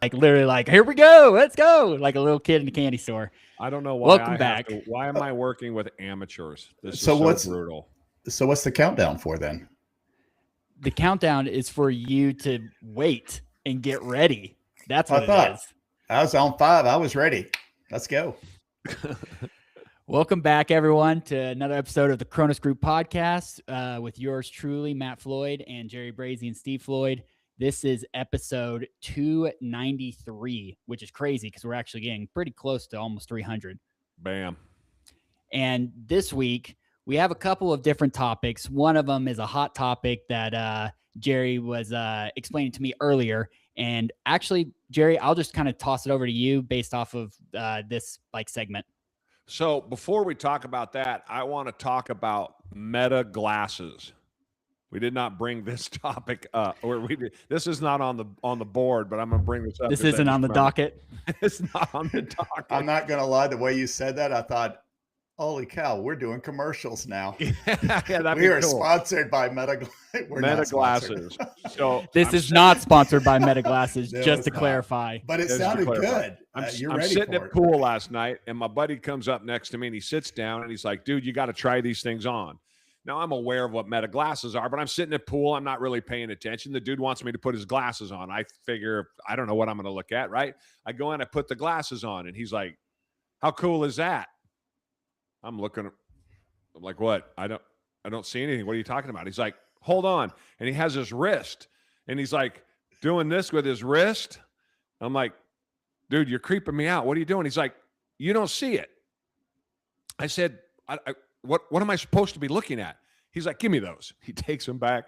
like literally like, here we go, let's go, like a little kid in a candy store. I don't know why Welcome I have back. to. Why am I working with amateurs? This is So so what's brutal. so what's the countdown for then? The countdown is for you to wait and get ready. That's what I it thought is. I was on 5. I was ready. Let's go. Welcome back, everyone, to another episode of the Cronus Group podcast with yours truly, Matt Floyd and Jerry Brazy and Steve Floyd. This is episode 293, which is crazy because we're actually getting pretty close to almost 300. Bam. And this week, we have a couple of different topics. One of them is a hot topic that Jerry was explaining to me earlier. And actually, Jerry, I'll just kind of toss it over to you based off of this segment. So before we talk about that, I want to talk about Meta glasses. We did not bring this topic up, or this is not on the board, but I'm going to bring this up. This isn't on the docket. It's not on the docket. I'm not going to lie. The way you said that, I thought, holy cow, we're doing commercials now. Yeah, we are sponsored by Meta glasses. So this is not sponsored by Meta glasses, just to clarify. But it sounded good. I'm ready sitting for at pool last night, and my buddy comes up next to me, and he sits down, and he's like, dude, you got to try these things on. Now, I'm aware of what Meta glasses are, but I'm sitting at pool. I'm not really paying attention. The dude wants me to put his glasses on. I figure, I don't know what I'm going to look at, right? I go in, I put the glasses on, and he's like, how cool is that? I'm like, what? I don't see anything. What are you talking about? He's like, hold on. And he has his wrist, and he's like doing this with his wrist. I'm like, dude, you're creeping me out. What are you doing? He's like, you don't see it. I said, what am I supposed to be looking at? He's like, give me those. He takes them back.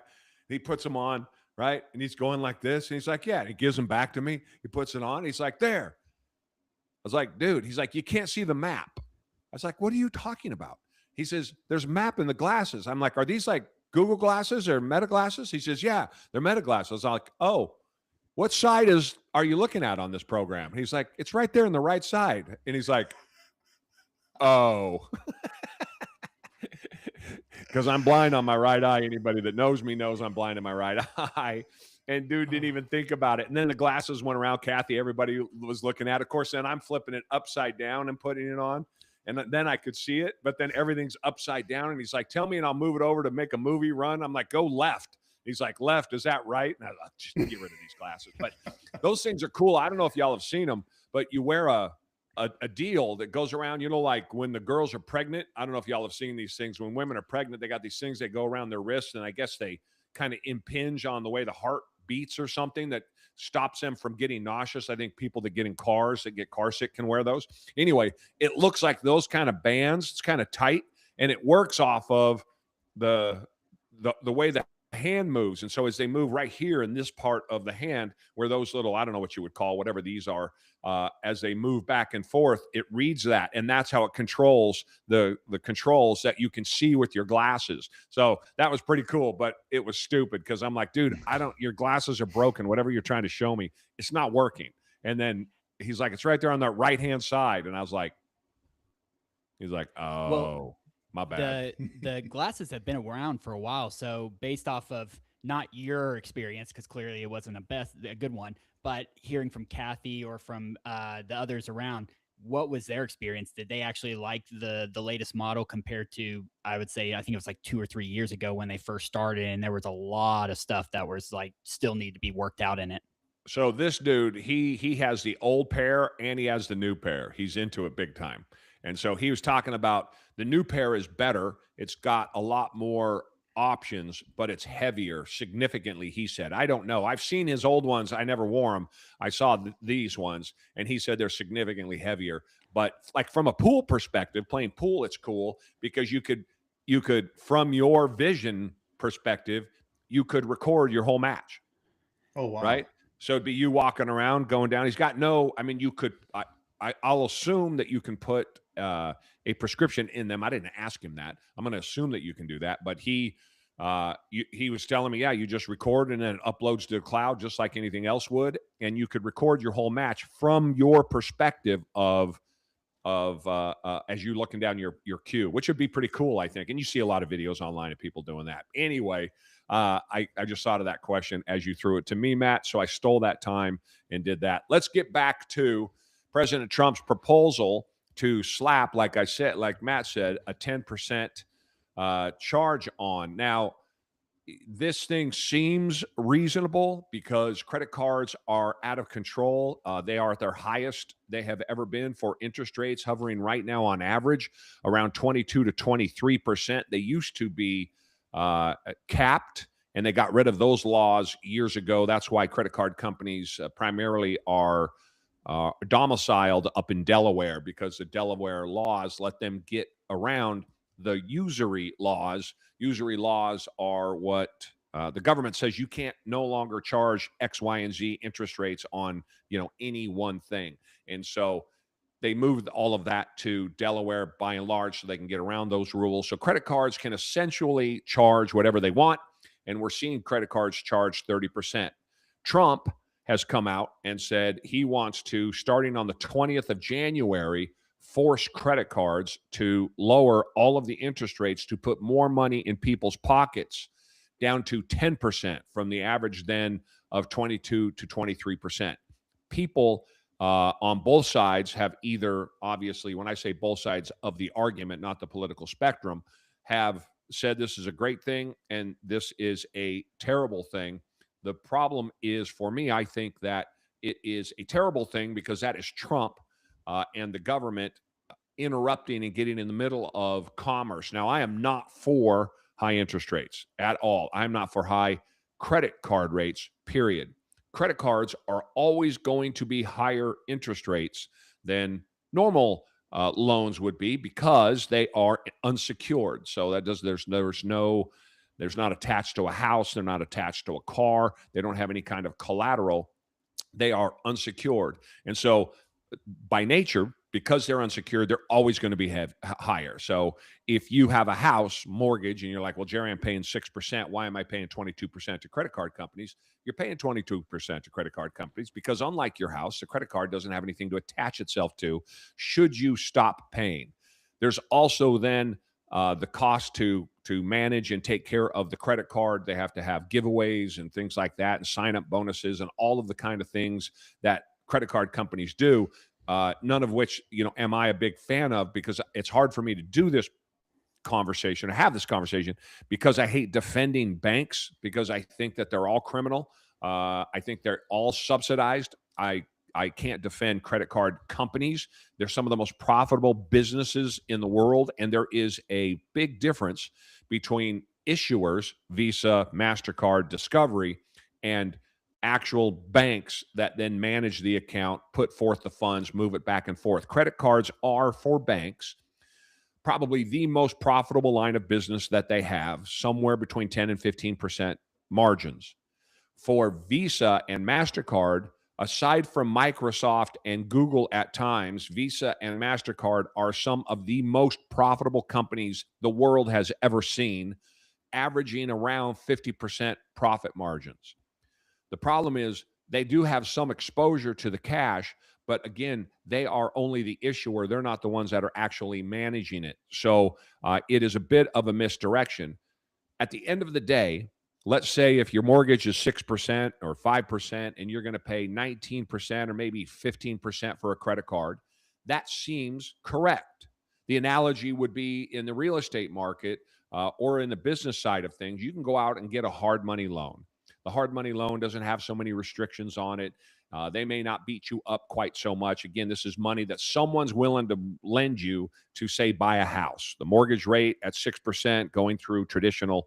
He puts them on, right? And he's going like this. And he's like, yeah. And he gives them back to me. He puts it on. He's like, there. I was like, dude, he's like, you can't see the map. I was like, what are you talking about? He says, there's a map in the glasses. I'm like, are these like Google glasses or Meta glasses? He says, yeah, they're Meta glasses. I'm like, oh, what side are you looking at on this program? And he's like, it's right there on the right side. And he's like, oh. Because I'm blind on my right eye. Anybody that knows me knows I'm blind in my right eye. And dude didn't even think about it. And then the glasses went around Kathy. Everybody was looking at it. Of course, then I'm flipping it upside down and putting it on. And then I could see it. But then everything's upside down. And he's like, tell me and I'll move it over to make a movie run. I'm like, go left. He's like, left. Is that right? And I like, just get rid of these glasses. But those things are cool. I don't know if y'all have seen them, but you wear a deal that goes around, like when the girls are pregnant. I don't know if y'all have seen these things. When women are pregnant, they got these things that go around their wrists, and I guess they kind of impinge on the way the heart beats or something that stops them from getting nauseous. I think people that get in cars, that get car sick, can wear those. Anyway, it looks like those kind of bands. It's kind of tight, and it works off of the way the hand moves. And so as they move right here in this part of the hand, where those little, I don't know what you would call whatever these are, as they move back and forth, it reads that, and that's how it controls the controls that you can see with your glasses. So that was pretty cool, but it was stupid because I'm like, dude, your glasses are broken. Whatever you're trying to show me, it's not working. And then he's like, it's right there on the right hand side, and I was like, he's like, oh. Well, my bad. The glasses have been around for a while, so based off of not your experience, because clearly it wasn't a good one, but hearing from Kathy or from the others around, what was their experience? Did they actually like the latest model compared to, I would say, I think it was like 2 or 3 years ago when they first started, and there was a lot of stuff that was like still need to be worked out in it? So this dude, he has the old pair and he has the new pair. He's into it big time. And so he was talking about the new pair is better. It's got a lot more options, but it's heavier significantly, he said. I don't know. I've seen his old ones. I never wore them. I saw these ones, and he said they're significantly heavier. But like from a pool perspective, playing pool, it's cool because you could, from your vision perspective, you could record your whole match. Oh, wow. Right? So it'd be you walking around, going down. He's got you could, I'll assume that you can put a prescription in them. I didn't ask him that. I'm going to assume that you can do that. But he was telling me, yeah, you just record and then it uploads to the cloud just like anything else would. And you could record your whole match from your perspective of as you looking down your queue, which would be pretty cool, I think. And you see a lot of videos online of people doing that. Anyway, I just thought of that question as you threw it to me, Matt. So I stole that time and did that. Let's get back to President Trump's proposal to slap, like I said, like Matt said, a 10% charge on. Now, this thing seems reasonable because credit cards are out of control. They are at their highest they have ever been for interest rates, hovering right now on average around 22 to 23%. They used to be capped, and they got rid of those laws years ago. That's why credit card companies primarily are domiciled up in Delaware, because the Delaware laws let them get around the usury laws. Usury laws are what the government says you can't no longer charge X, Y, and Z interest rates on, any one thing. And so they moved all of that to Delaware by and large so they can get around those rules. So credit cards can essentially charge whatever they want. And we're seeing credit cards charge 30%. Trump has come out and said he wants to, starting on the 20th of January, force credit cards to lower all of the interest rates to put more money in people's pockets, down to 10% from the average then of 22 to 23%. People on both sides have either, obviously, when I say both sides of the argument, not the political spectrum, have said this is a great thing and this is a terrible thing. The problem is, for me, I think that it is a terrible thing because that is Trump and the government interrupting and getting in the middle of commerce. Now, I am not for high interest rates at all. I'm not for high credit card rates, period. Credit cards are always going to be higher interest rates than normal loans would be because they are unsecured. So that does there's not attached to a house, they're not attached to a car, they don't have any kind of collateral. They are unsecured. And so by nature, because they're unsecured, they're always going to be higher. So if you have a house mortgage and you're like, well, Jerry, I'm paying 6%. Why am I paying 22% to credit card companies? You're paying 22% to credit card companies because, unlike your house, the credit card doesn't have anything to attach itself to should you stop paying. There's also then the cost to manage and take care of the credit card. They have to have giveaways and things like that, and sign-up bonuses and all of the kind of things that credit card companies do. None of which, am I a big fan of, because it's hard for me to do this conversation, or have this conversation, because I hate defending banks, because I think that they're all criminal. I think they're all subsidized. I can't defend credit card companies. They're some of the most profitable businesses in the world, and there is a big difference between issuers, Visa, MasterCard, Discovery, and actual banks that then manage the account, put forth the funds, move it back and forth. Credit cards are, for banks, probably the most profitable line of business that they have, somewhere between 10 and 15% margins. For Visa and MasterCard, aside from Microsoft and Google at times, Visa and MasterCard are some of the most profitable companies the world has ever seen, averaging around 50% profit margins. The problem is they do have some exposure to the cash, but again, they are only the issuer. They're not the ones that are actually managing it. So it is a bit of a misdirection. At the end of the day, let's say if your mortgage is 6% or 5% and you're going to pay 19% or maybe 15% for a credit card, that seems correct. The analogy would be in the real estate market or in the business side of things. You can go out and get a hard money loan. The hard money loan doesn't have so many restrictions on it. They may not beat you up quite so much. Again, this is money that someone's willing to lend you to, say, buy a house. The mortgage rate at 6%, going through traditional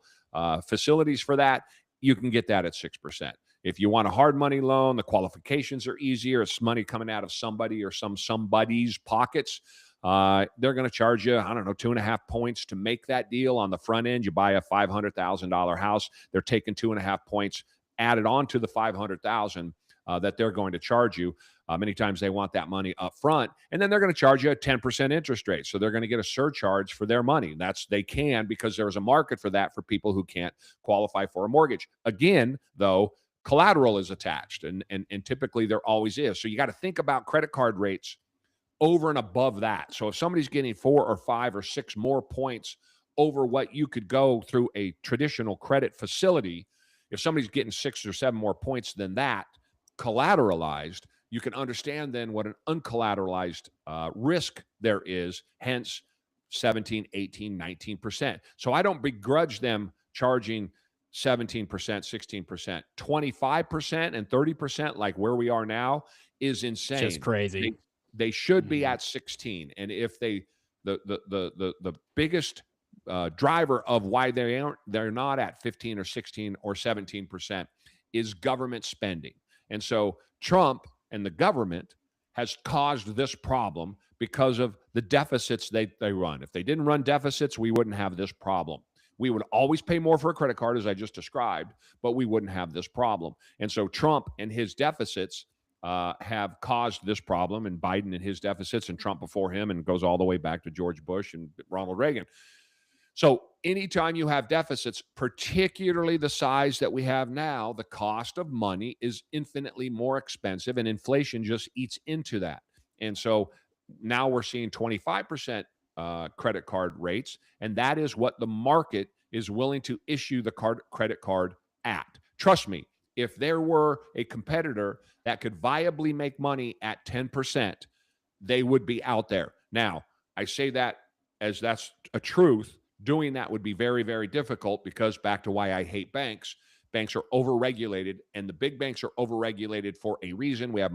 facilities for that, you can get that at 6%. If you want a hard money loan, the qualifications are easier. It's money coming out of somebody or somebody's pockets. They're going to charge you, 2.5 points to make that deal on the front end. You buy a $500,000 house, they're taking 2.5 points added on to the $500,000 that they're going to charge you. Many times they want that money up front, and then they're going to charge you a 10% interest rate. So they're going to get a surcharge for their money. They can, because there's a market for that for people who can't qualify for a mortgage. Again, though, collateral is attached, and typically there always is. So you got to think about credit card rates over and above that. So if somebody's getting 4 or 5 or 6 more points over what you could go through a traditional credit facility. If somebody's getting 6 or 7 more points than that collateralized, you can understand then what an uncollateralized risk there is, hence 17, 18, 19%. So I don't begrudge them charging 17%, 16%, 25% and 30% like where we are now is insane. Just crazy. They should be at 16. And if they the biggest driver of why they're not at 15 or 16 or 17% is government spending. And so Trump and the government has caused this problem because of the deficits they run. If they didn't run deficits, we wouldn't have this problem. We would always pay more for a credit card, as I just described, but we wouldn't have this problem. And so Trump and his deficits have caused this problem, and Biden and his deficits, and Trump before him, and goes all the way back to George Bush and Ronald Reagan. So anytime you have deficits, particularly the size that we have now, the cost of money is infinitely more expensive, and inflation just eats into that. And so now we're seeing 25% credit card rates, and that is what the market is willing to issue the credit card at. Trust me, if there were a competitor that could viably make money at 10%, they would be out there. Now, I say that as that's a truth. Doing that would be very, very difficult because, back to why I hate banks, banks are overregulated, and the big banks are overregulated for a reason. We have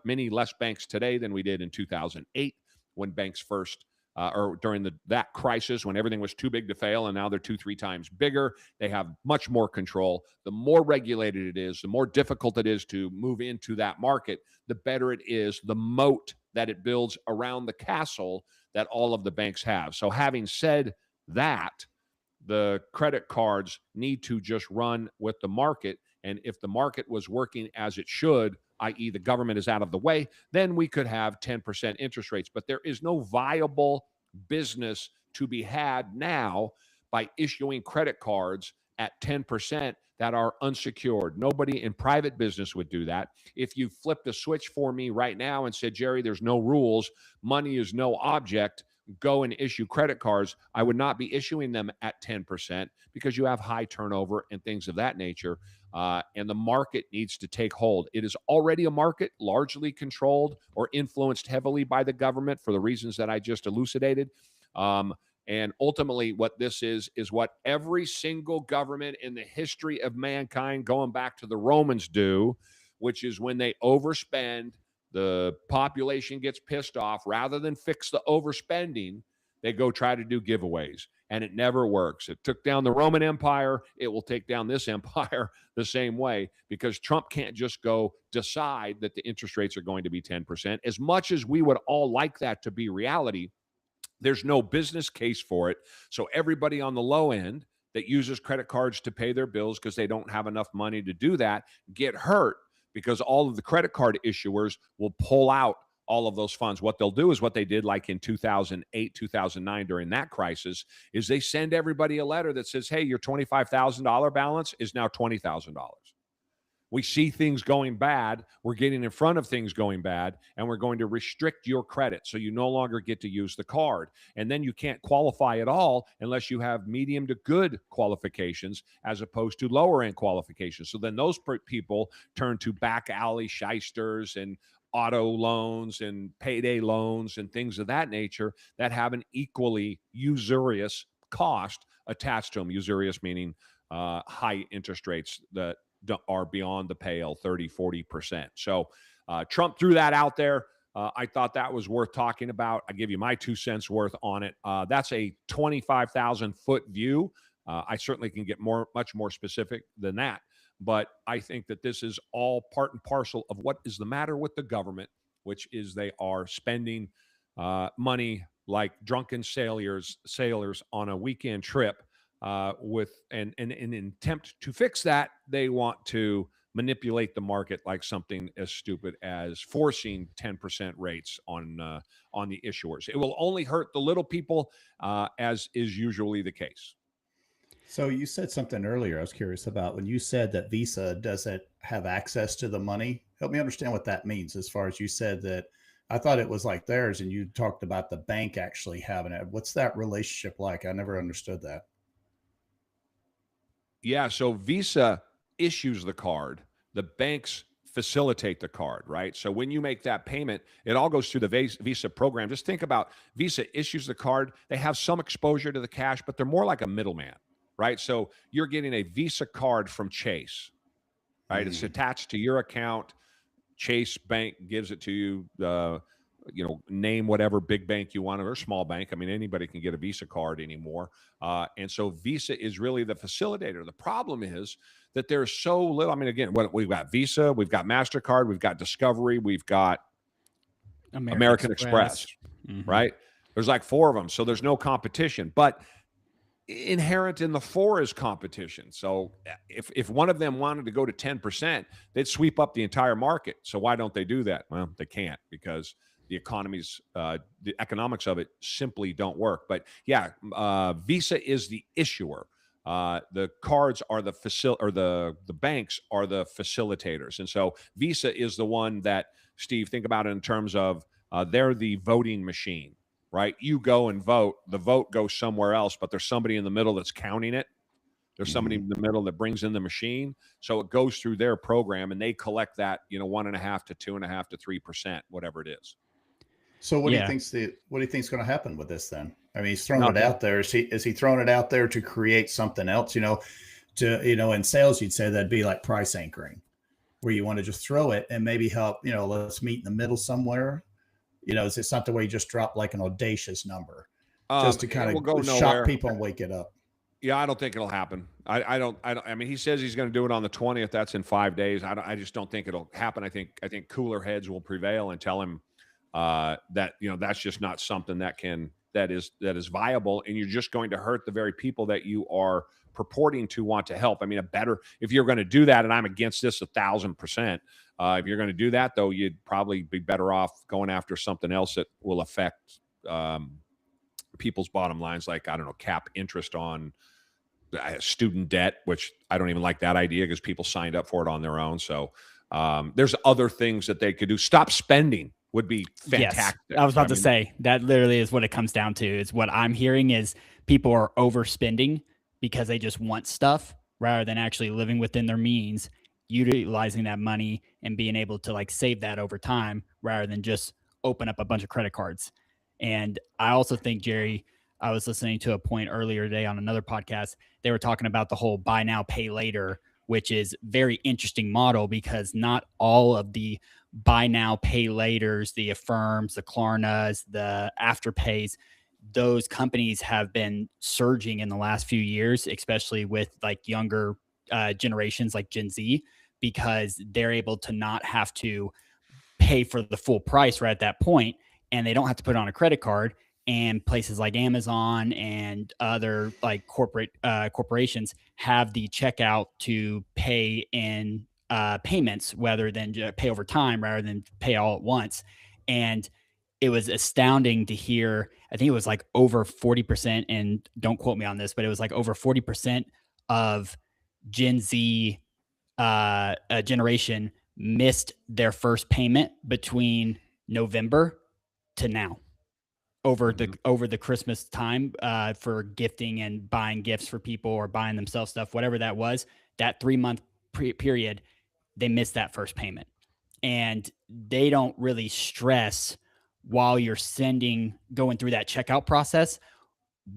many less banks today than we did in 2008 when banks first or during that crisis when everything was too big to fail, and now they're 2-3 times bigger. They have much more control. The more regulated it is, the more difficult it is to move into that market, the better it is, the moat that it builds around the castle that all of the banks have. So having said that, the credit cards need to just run with the market. And if the market was working as it should, i.e. the government is out of the way, then we could have 10% interest rates. But there is no viable business to be had now by issuing credit cards at 10% that are unsecured. Nobody in private business would do that. If you flipped a switch for me right now and said, Jerry, there's no rules, money is no object, go and issue credit cards, I would not be issuing them at 10% because you have high turnover and things of that nature. And the market needs to take hold. It is already a market largely controlled or influenced heavily by the government for the reasons that I just elucidated. And ultimately, what this is what every single government in the history of mankind, going back to the Romans, do, which is when they overspend, the population gets pissed off. Rather than fix the overspending, they go try to do giveaways, and it never works. It took down the Roman Empire. It will take down this empire the same way, because Trump can't just go decide that the interest rates are going to be 10%. As much as we would all like that to be reality, there's no business case for it. So everybody on the low end that uses credit cards to pay their bills because they don't have enough money to do that get hurt, because all of the credit card issuers will pull out all of those funds. What they'll do is what they did like in 2008, 2009 during that crisis, is they send everybody a letter that says, hey, your $25,000 balance is now $20,000. We see things going bad. We're getting in front of things going bad, and we're going to restrict your credit. So you no longer get to use the card. And then you can't qualify at all unless you have medium to good qualifications as opposed to lower end qualifications. So then those people turn to back alley shysters and auto loans and payday loans and things of that nature that have an equally usurious cost attached to them. Usurious meaning high interest rates that are beyond the pale, 30, 40%. So Trump threw that out there. I thought that was worth talking about. I give you my 2 cents worth on it. That's a 25,000 foot view. I certainly can get much more specific than that. But I think that this is all part and parcel of what is the matter with the government, which is they are spending money like drunken sailors on a weekend trip. With an attempt to fix that, they want to manipulate the market like something as stupid as forcing 10% rates on the issuers. It will only hurt the little people, as is usually the case. So you said something earlier I was curious about when you said that Visa doesn't have access to the money. Help me understand what that means. As far as you said that I thought it was like theirs, and you talked about the bank actually having it. What's that relationship like? I never understood that. Yeah, so Visa issues the card. The banks facilitate the card, right? So when you make that payment, it all goes through the Visa program. Just think about Visa issues the card. They have some exposure to the cash, but they're more like a middleman, right? So you're getting a Visa card from Chase, right? It's attached to your account. Chase Bank gives it to you. Name whatever big bank you want or small bank. I mean, anybody can get a Visa card anymore. And so Visa is really the facilitator. The problem is that there's so little. I mean, again, we've got Visa, we've got MasterCard, we've got Discovery, we've got American Express, right? There's like 4 of them. So there's no competition. But inherent in the 4 is competition. So if one of them wanted to go to 10%, they'd sweep up the entire market. So why don't they do that? Well, they can't, because the economics of it simply don't work. But yeah, Visa is the issuer. The cards are the banks are the facilitators. And so Visa is the one that, Steve, think about it in terms of they're the voting machine. Right? You go and vote. The vote goes somewhere else, but there's somebody in the middle that's counting it. There's somebody in the middle that brings in the machine. So it goes through their program, and they collect that, 1.5 to 2.5 to 3%, whatever it is. So what do you think's going to happen with this then? I mean, he's throwing it out there. Is he throwing it out there to create something else? In sales, you'd say that'd be like price anchoring, where you want to just throw it and maybe help, let's meet in the middle somewhere. Is it something where you just drop like an audacious number just to kind of shock people and wake it up? Yeah, I don't think it'll happen. I mean, he says he's going to do it on the 20th. That's in 5 days. I just don't think it'll happen. I think cooler heads will prevail and tell him that, that's just not something that is viable. And you're just going to hurt the very people that you are purporting to want to help. I mean, if you're going to do that, and I'm against this 1,000%, if you're going to do that, though, you'd probably be better off going after something else that will affect people's bottom lines, like, I don't know, cap interest on student debt, which I don't even like that idea because people signed up for it on their own. So there's other things that they could do. Stop spending would be fantastic. Yes, I was about to say that literally is what it comes down to. Is what I'm hearing is people are overspending because they just want stuff rather than actually living within their means, utilizing that money and being able to like save that over time rather than just open up a bunch of credit cards. And I also think, Jerry, I was listening to a point earlier today on another podcast. They were talking about the whole buy now, pay later, which is very interesting model because not all of the buy now, pay laters, the Affirms, the Klarnas, the Afterpays, those companies have been surging in the last few years, especially with like younger generations like Gen Z, because they're able to not have to pay for the full price right at that point, and they don't have to put it on a credit card. And places like Amazon and other like corporations have the checkout to pay in payments rather than pay over time, rather than pay all at once. And it was astounding to hear. I think it was like over 40%, and don't quote me on this, but it was like over 40% of Gen Z generation missed their first payment between November to now, over the Christmas time for gifting and buying gifts for people or buying themselves stuff, whatever that was. That 3-month period, they missed that first payment, and they don't really stress while you're going through that checkout process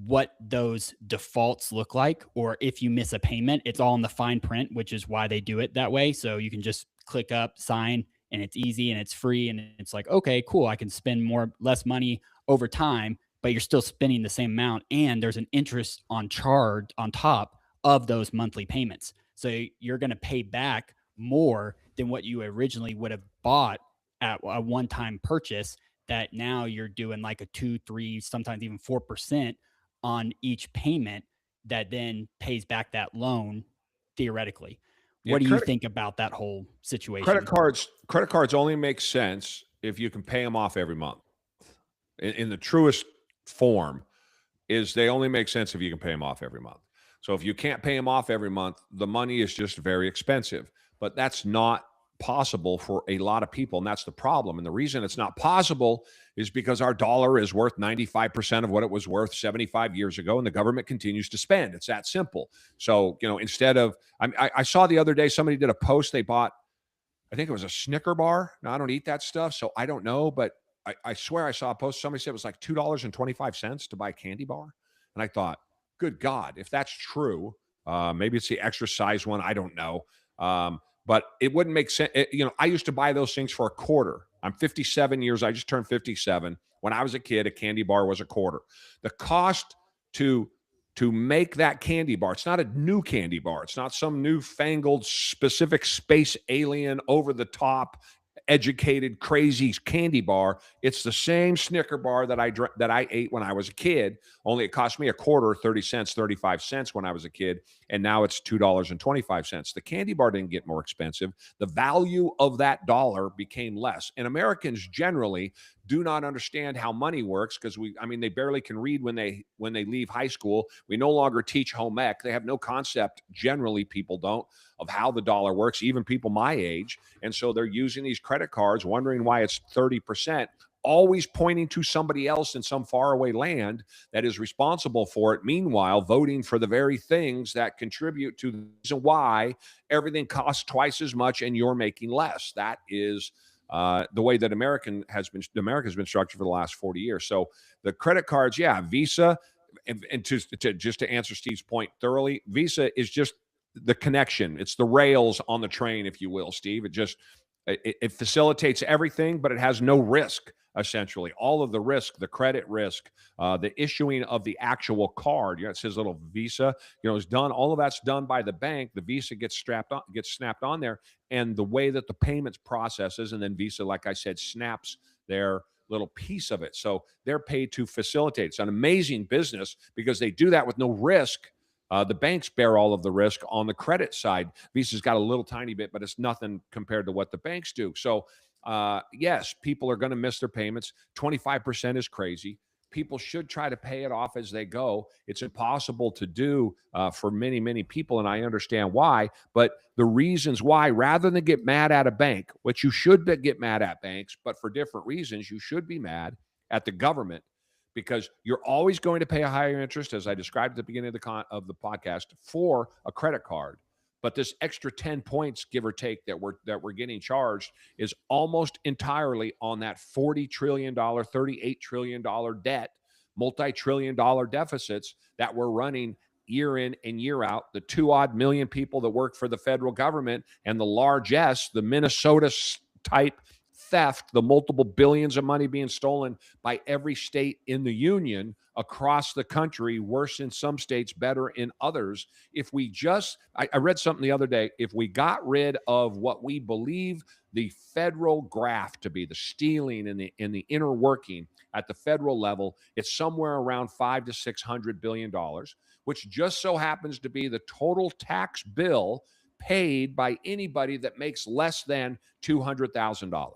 what those defaults look like, or if you miss a payment, it's all in the fine print, which is why they do it that way. So you can just click up, sign, and it's easy and it's free. And it's like, okay, cool. I can spend less money over time, but you're still spending the same amount. And there's an interest on top of those monthly payments. So you're going to pay back more than what you originally would have bought at a one-time purchase, that now you're doing like a 2, 3, sometimes even 4% on each payment that then pays back that loan theoretically. Yeah, what do you think about that whole situation? Credit cards only make sense if you can pay them off every month. In the truest form, is they only make sense if you can pay them off every month. So if you can't pay them off every month, the money is just very expensive. But that's not possible for a lot of people, and that's the problem. And the reason it's not possible is because our dollar is worth 95% of what it was worth 75 years ago, and the government continues to spend. It's that simple. So, instead of, I saw the other day, somebody did a post, they bought, I think it was a Snicker bar. Now, I don't eat that stuff, so I don't know, but I swear I saw a post, somebody said it was like $2.25 to buy a candy bar. And I thought, good God, if that's true, maybe it's the extra size one, I don't know. But it wouldn't make sense. I used to buy those things for a quarter. I'm 57 years. I just turned 57. When I was a kid, a candy bar was a quarter. The cost to make that candy bar, it's not a new candy bar. It's not some newfangled specific space alien over the top educated crazy candy bar. It's the same Snicker bar that I ate when I was a kid, only it cost me a quarter, 30 cents, 35 cents when I was a kid, and now it's $2.25. The candy bar didn't get more expensive. The value of that dollar became less. And Americans generally do not understand how money works because they barely can read when they leave high school. We no longer teach home ec. They have no concept, generally people don't, of how the dollar works, even people my age. And so they're using these credit cards, wondering why it's 30%, always pointing to somebody else in some faraway land that is responsible for it. Meanwhile, voting for the very things that contribute to the reason why everything costs twice as much and you're making less. That is the way that America has been structured for the last 40 years. So the credit cards, Visa, and just to answer Steve's point thoroughly, Visa is just the connection. It's the rails on the train, if you will, Steve. It facilitates everything, but it has no risk, essentially. All of the risk, the credit risk, the issuing of the actual card, it says little Visa, is done. All of that's done by the bank. The Visa gets snapped on there, and the way that the payments processes, and then Visa, like I said, snaps their little piece of it. So they're paid to facilitate. It's an amazing business because they do that with no risk. The banks bear all of the risk on the credit side. Visa's got a little tiny bit, but it's nothing compared to what the banks do. So, yes, people are going to miss their payments. 25% is crazy. People should try to pay it off as they go. It's impossible to do for many, many people, and I understand why. But the reasons why, rather than get mad at a bank, which you should get mad at banks, but for different reasons, you should be mad at the government, because you're always going to pay a higher interest, as I described at the beginning of the podcast, for a credit card. But this extra 10 points, give or take, that we're getting charged is almost entirely on that $40 trillion, $38 trillion debt, multi-trillion-dollar deficits that we're running year in and year out. The 2-odd million people that work for the federal government and the largesse, the Minnesota type theft, the multiple billions of money being stolen by every state in the union across the country, worse in some states, better in others. If we just, I read something the other day, if we got rid of what we believe the federal graft to be, the stealing and the inner working at the federal level, it's somewhere around $500 to $600 billion, which just so happens to be the total tax bill paid by anybody that makes less than $200,000.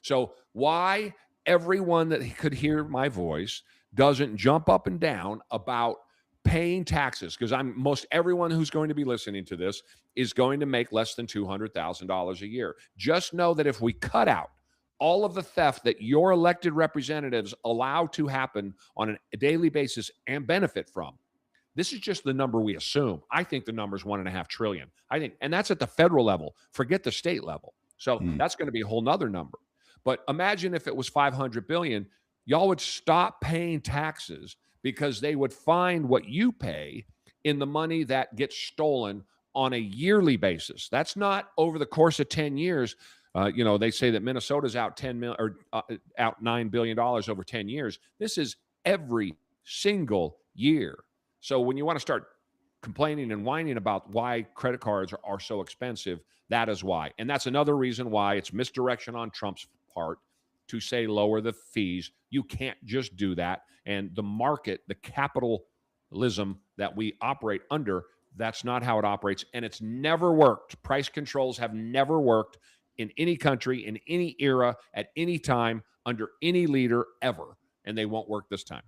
So why everyone that could hear my voice doesn't jump up and down about paying taxes? Because most everyone who's going to be listening to this is going to make less than $200,000 a year. Just know that if we cut out all of the theft that your elected representatives allow to happen on a daily basis and benefit from, this is just the number we assume. I think the number is $1.5 trillion. And that's at the federal level. Forget the state level. So that's going to be a whole nother number. But imagine if it was 500 billion, y'all would stop paying taxes because they would find what you pay in the money that gets stolen on a yearly basis. That's not over the course of 10 years. They say that Minnesota's out out $9 billion over 10 years. This is every single year. So when you want to start complaining and whining about why credit cards are so expensive, that is why. And that's another reason why it's misdirection on Trump's part to say lower the fees. You can't just do that. And the market, the capitalism that we operate under, that's not how it operates. And it's never worked. Price controls have never worked in any country, in any era, at any time, under any leader ever. And they won't work this time.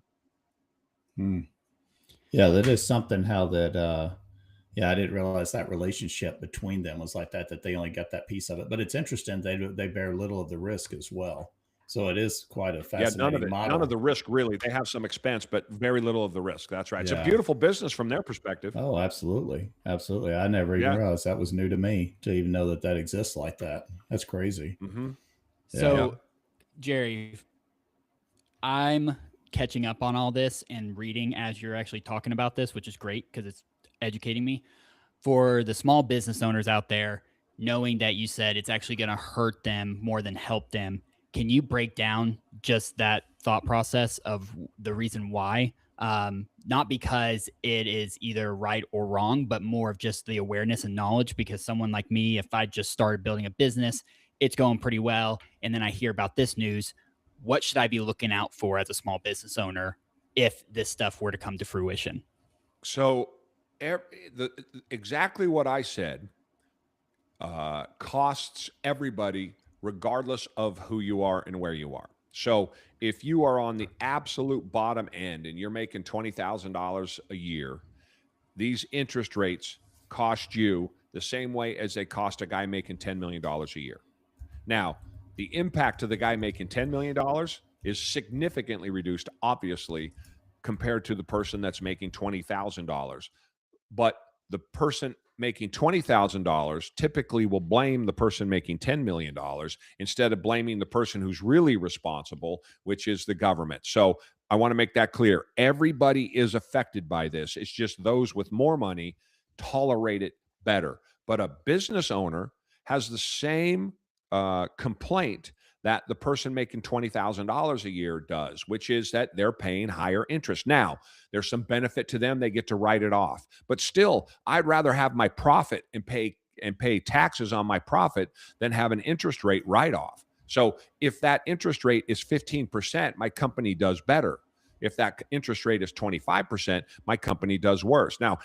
Yeah, that is something how that, Yeah, I didn't realize that relationship between them was like that, that they only got that piece of it. But it's interesting, they bear little of the risk as well. So it is quite a Yeah, none of fascinating it. None of model. the risk really. They have some expense, but very little of the risk. That's right. It's a Yeah. beautiful business from their perspective. Oh, absolutely. Absolutely. I never even Yeah. realized that was new to me to even know that that exists like that. That's crazy. Mm-hmm. So, Yeah. Jerry, I'm catching up on all this and reading as you're actually talking about this, which is great because it's educating me. For the small business owners out there, knowing that you said it's actually going to hurt them more than help them, can you break down just that thought process of the reason why? Not because it is either right or wrong, but more of just the awareness and knowledge. Because someone like me, if I just started building a business, it's going pretty well, and then I hear about this news, what should I be looking out for as a small business owner if this stuff were to come to fruition? So, exactly what I said costs everybody, regardless of who you are and where you are. So, if you are on the absolute bottom end and you're making $20,000 a year, these interest rates cost you the same way as they cost a guy making $10 million a year. Now, the impact to the guy making $10 million is significantly reduced, obviously, compared to the person that's making $20,000. But the person making $20,000 typically will blame the person making $10 million instead of blaming the person who's really responsible, which is the government. So I want to make that clear. Everybody is affected by this. It's just those with more money tolerate it better. But a business owner has the same complaint that the person making $20,000 a year does, which is that they're paying higher interest. Now, there's some benefit to them. They get to write it off. But still, I'd rather have my profit and pay taxes on my profit than have an interest rate write-off. So if that interest rate is 15%, my company does better. If that interest rate is 25%, my company does worse. Now,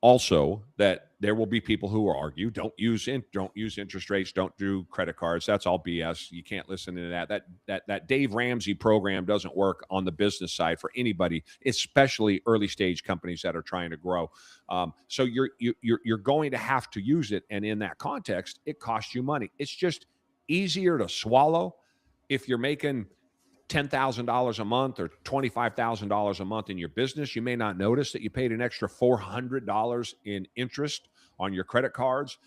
also that there will be people who will argue don't use interest rates, don't do credit cards. That's all BS. You can't listen to that Dave Ramsey program doesn't work on the business side for anybody, especially early stage companies that are trying to grow. So you're going to have to use it, and in that context it costs you money. It's just easier to swallow if you're making $10,000 a month or $25,000 a month in your business. You may not notice that you paid an extra $400 in interest on your credit cards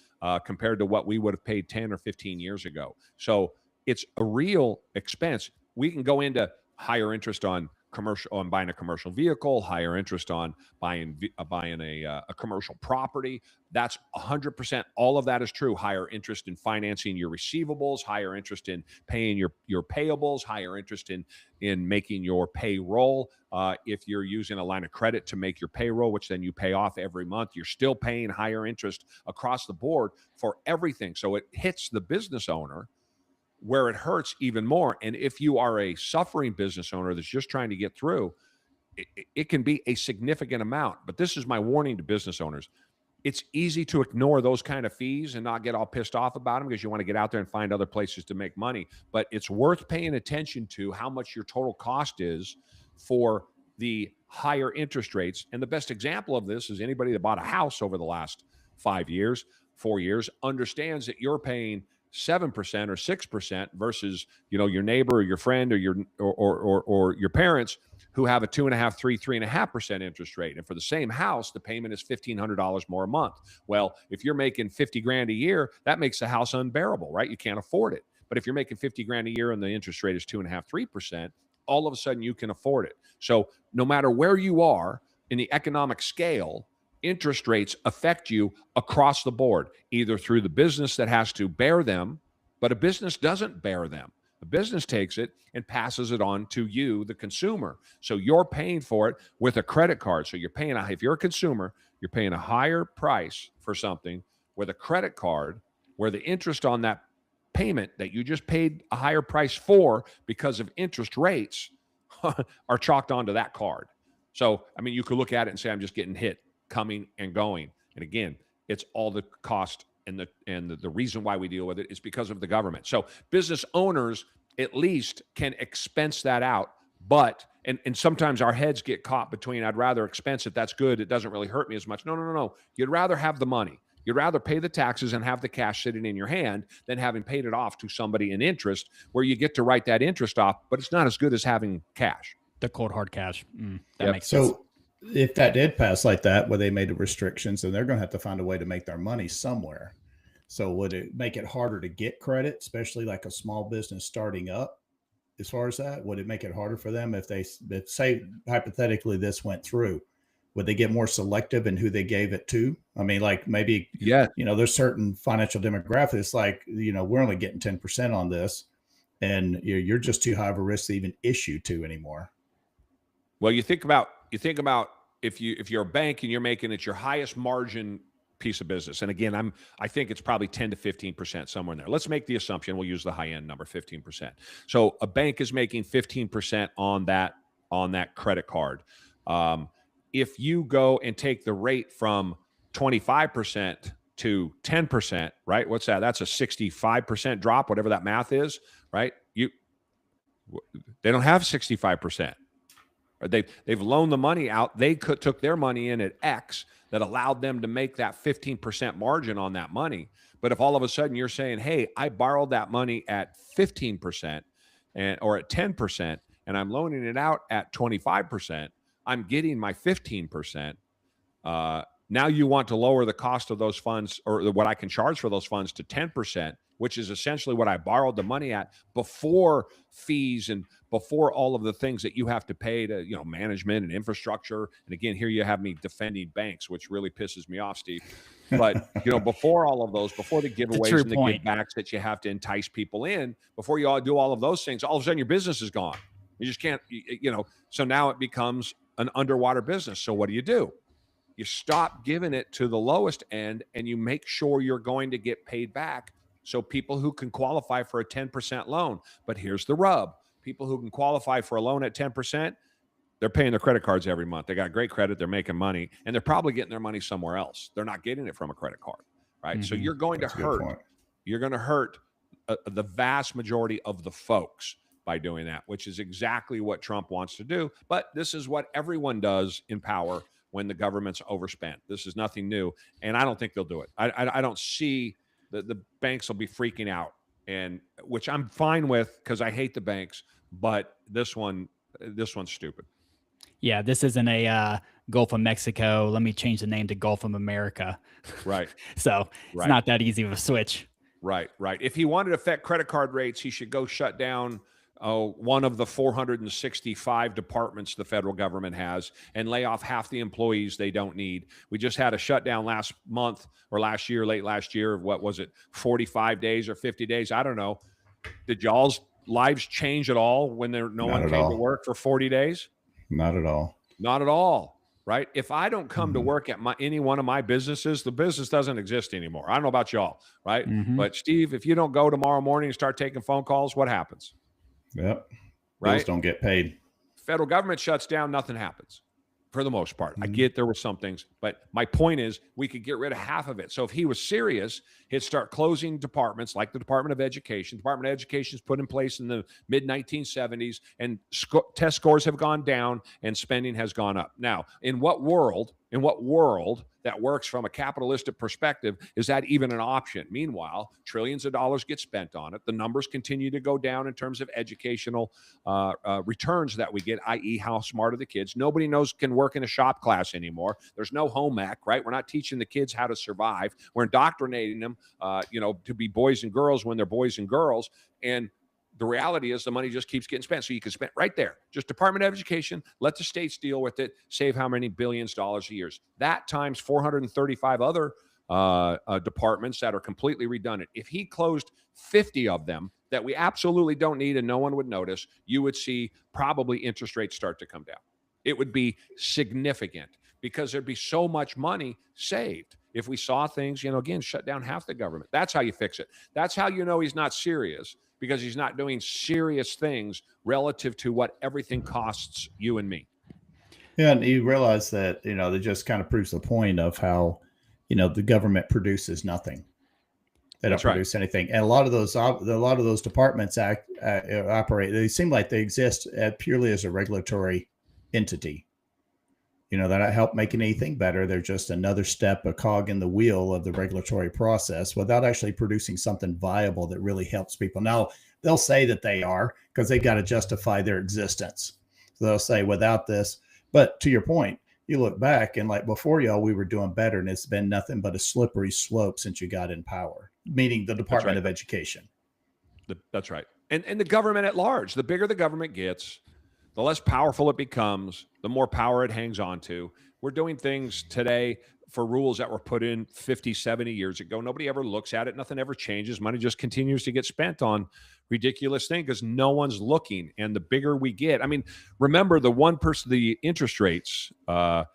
compared to what we would have paid 10 or 15 years ago. So it's a real expense. We can go into higher interest on buying a commercial vehicle, higher interest on buying a commercial property. That's 100%. All of that is true. Higher interest in financing your receivables, higher interest in paying your payables, higher interest in making your payroll. If you're using a line of credit to make your payroll, which then you pay off every month, you're still paying higher interest across the board for everything. So it hits the business owner where it hurts even more. And if you are a suffering business owner that's just trying to get through, it can be a significant amount. But this is my warning to business owners. It's easy to ignore those kind of fees and not get all pissed off about them because you want to get out there and find other places to make money. But it's worth paying attention to how much your total cost is for the higher interest rates. And the best example of this is anybody that bought a house over the last 4 years, understands that you're paying 7% or 6% versus, your neighbor or your friend or your parents who have a 2.5%, 3.5% interest rate. And for the same house, the payment is $1,500 more a month. Well, if you're making 50 grand a year, that makes the house unbearable, right? You can't afford it. But if you're making 50 grand a year and the interest rate is 2.5%, 3%, all of a sudden you can afford it. So no matter where you are in the economic scale, interest rates affect you across the board, either through the business that has to bear them, but a business doesn't bear them. A business takes it and passes it on to you, the consumer. So you're paying for it with a credit card. So if you're a consumer, you're paying a higher price for something with a credit card where the interest on that payment that you just paid a higher price for because of interest rates are chalked onto that card. So, you could look at it and say, I'm just getting hit coming and going. And again, it's all the cost and the reason why we deal with it is because of the government. So business owners at least can expense that out, but And sometimes our heads get caught between, I'd rather expense it. That's good. It doesn't really hurt me as much. No. You'd rather have the money. You'd rather pay the taxes and have the cash sitting in your hand than having paid it off to somebody in interest, where you get to write that interest off, but it's not as good as having cash. The cold hard cash. That makes sense. So if that did pass like that, where they made the restrictions, then they're going to have to find a way to make their money somewhere. So would it make it harder to get credit, especially like a small business starting up? As far as that, would it make it harder for them if say hypothetically this went through? Would they get more selective in who they gave it to? I mean, like maybe, there's certain financial demographics, like, we're only getting 10% on this, and you're just too high of a risk to even issue to anymore. Well, you think about if you're a bank and you're making it your highest margin piece of business. And again, I think it's probably 10 to 15%, somewhere in there. Let's make the assumption, we'll use the high end number, 15%. So a bank is making 15% on that credit card. If you go and take the rate from 25% to 10%, right? What's that? That's a 65% drop, whatever that math is, right? They don't have 65%. They've loaned the money out. They took their money in at X that allowed them to make that 15% margin on that money. But if all of a sudden you're saying, hey, I borrowed that money at 15% or at 10%, and I'm loaning it out at 25%, I'm getting my 15%. Now you want to lower the cost of those funds, or what I can charge for those funds, to 10%, which is essentially what I borrowed the money at before fees and before all of the things that you have to pay to, management and infrastructure. And again, here you have me defending banks, which really pisses me off, Steve. But, before all of those, before the giveaways and the givebacks that you have to entice people in, before you all do all of those things, all of a sudden your business is gone. You just can't, so now it becomes an underwater business. So what do? You stop giving it to the lowest end, and you make sure you're going to get paid back. So people who can qualify for a 10% loan, but here's the rub. People who can qualify for a loan at 10%, they're paying their credit cards every month. They got great credit. They're making money, and they're probably getting their money somewhere else. They're not getting it from a credit card, right? Mm-hmm. So you're going to hurt. You're going to hurt the vast majority of the folks by doing that, which is exactly what Trump wants to do. But this is what everyone does in power when the government's overspent. This is nothing new, and I don't think they'll do it. I don't see the banks will be freaking out, and which I'm fine with because I hate the banks. But this one's stupid. Yeah, this isn't a Gulf of Mexico. Let me change the name to Gulf of America. Right. So it's not that easy of a switch. Right. If he wanted to affect credit card rates, he should go shut down one of the 465 departments the federal government has and lay off half the employees they don't need. We just had a shutdown last month or last year, late last year, of what was it, 45 days or 50 days? I don't know. Did y'all's lives change at all when no one came to work for 40 days? Not at all. Not at all. Right. If I don't come to work at any one of my businesses, the business doesn't exist anymore. I don't know about y'all. Right. Mm-hmm. But Steve, if you don't go tomorrow morning and start taking phone calls, what happens? Yep. Right. Bills don't get paid. Federal government shuts down. Nothing happens for the most part. I get there were some things, but my point is we could get rid of half of it. So if he was serious, he'd start closing departments like the Department of Education. The Department of Education is put in place in the mid 1970s, and test scores have gone down and spending has gone up. Now, in what world that works from a capitalistic perspective is that even an option? Meanwhile, trillions of dollars get spent on it. The numbers continue to go down in terms of educational returns that we get, i.e. how smart are the kids. Nobody can work in a shop class anymore. There's no home ec, right? We're not teaching the kids how to survive. We're indoctrinating them, to be boys and girls when they're boys and girls. And the reality is the money just keeps getting spent. So you can spend right there, just Department of Education, let the states deal with it, save how many billions of dollars a year. That times 435 other departments that are completely redundant. If he closed 50 of them that we absolutely don't need and no one would notice, you would see probably interest rates start to come down. It would be significant because there'd be so much money saved. If we saw things, again, shut down half the government. That's how you fix it. That's how you know he's not serious, because he's not doing serious things relative to what everything costs you and me. Yeah, and you realize that, that just kind of proves the point of how, the government produces nothing. They don't produce anything. And a lot of those departments operate. They seem like they exist purely as a regulatory entity. You know, they're not help making anything better. They're just another step, a cog in the wheel of the regulatory process without actually producing something viable that really helps people. Now, they'll say that they are because they got to justify their existence. So they'll say without this, but to your point, you look back and like before y'all, we were doing better, and it's been nothing but a slippery slope since you got in power, meaning the Department of Education. That's right. And the government at large, the bigger the government gets, the less powerful it becomes, the more power it hangs on to. We're doing things today for rules that were put in 50, 70 years ago. Nobody ever looks at it. Nothing ever changes. Money just continues to get spent on ridiculous things because no one's looking. And the bigger we get, I mean, remember the interest rates, the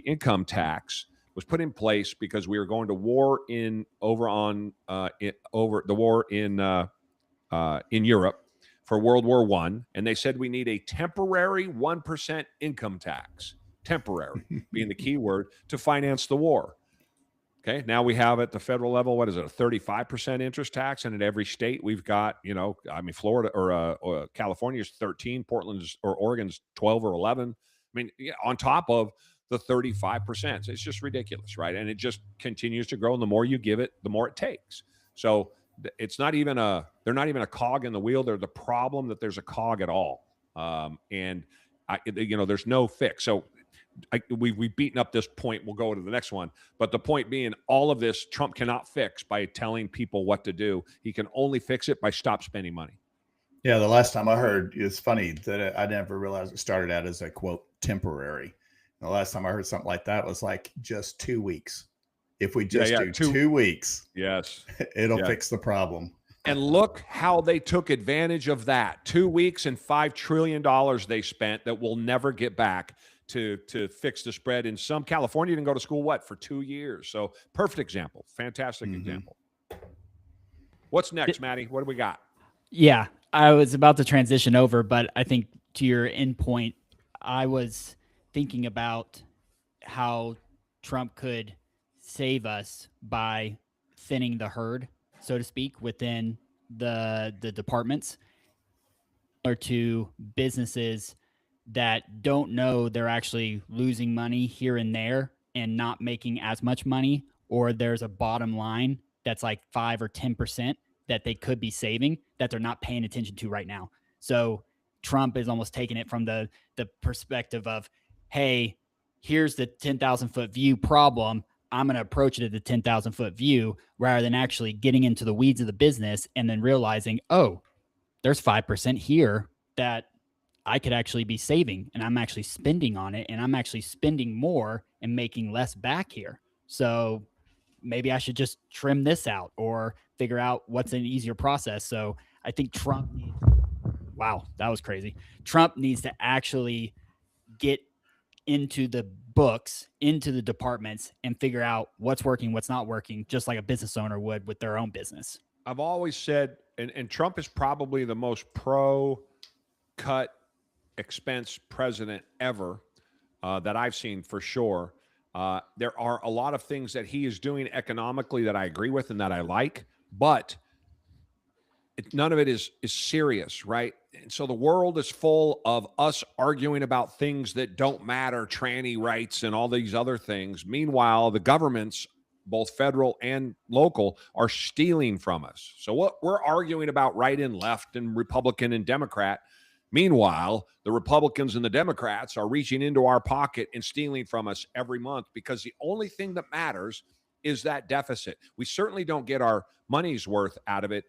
income tax was put in place because we were going to war in Europe for World War I, and they said we need a temporary 1% income tax, temporary being the key word, to finance the war. Okay, now we have at the federal level, what is it, a 35% interest tax, and in every state we've got, Florida or California is 13, Portland's or Oregon's 12 or 11. I mean, on top of the 35%, it's just ridiculous, right? And it just continues to grow, and the more you give it, the more it takes. So it's not even they're not even a cog in the wheel. They're the problem that there's a cog at all. There's no fix. So we've beaten up this point. We'll go to the next one. But the point being, all of this Trump cannot fix by telling people what to do. He can only fix it by stop spending money. Yeah. The last time I heard, it's funny that I never realized it started out as a quote temporary. The last time I heard something like that was like just 2 weeks. If we just do 2 weeks, yes, it'll fix the problem. And look how they took advantage of that. 2 weeks and $5 trillion they spent that will never get back to fix the spread. In some, California didn't go to school, for 2 years. So perfect example. Fantastic example. What's next, Maddie? What do we got? Yeah, I was about to transition over, but I think to your end point, I was thinking about how Trump could save us by thinning the herd, so to speak, within the departments, or to businesses that don't know they're actually losing money here and there and not making as much money, or there's a bottom line that's like 5 or 10% that they could be saving that they're not paying attention to right now. So Trump is almost taking it from the perspective of, hey, here's the 10,000 foot view problem. I'm going to approach it at the 10,000 foot view rather than actually getting into the weeds of the business and then realizing, oh, there's 5% here that I could actually be saving, and I'm actually spending on it, and I'm actually spending more and making less back here. So maybe I should just trim this out or figure out what's an easier process. So I think Trump needs to actually get into the books, into the departments, and figure out what's working, what's not working, just like a business owner would with their own business. I've always said, and Trump is probably the most pro-cut expense president ever that I've seen for sure. There are a lot of things that he is doing economically that I agree with and that I like, but none of it is serious, right? And so the world is full of us arguing about things that don't matter, tranny rights and all these other things. Meanwhile, the governments, both federal and local, are stealing from us. So what we're arguing about right and left and Republican and Democrat. Meanwhile, the Republicans and the Democrats are reaching into our pocket and stealing from us every month because the only thing that matters is that deficit. We certainly don't get our money's worth out of it.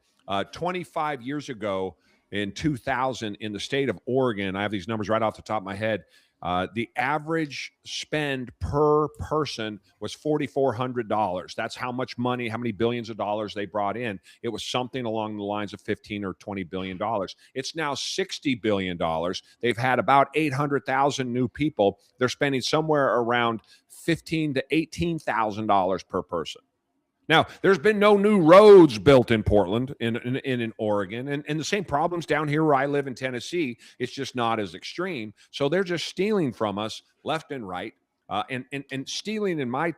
25 years ago, in 2000, in the state of Oregon, I have these numbers right off the top of my head, the average spend per person was $4,400. That's how much money, how many billions of dollars they brought in. It was something along the lines of $15 or $20 billion. It's now $60 billion. They've had about 800,000 new people. They're spending somewhere around $15,000 to $18,000 per person. Now, there's been no new roads built in Portland, in Oregon, and the same problems down here where I live in Tennessee. It's just not as extreme. So they're just stealing from us left and right, and stealing, in my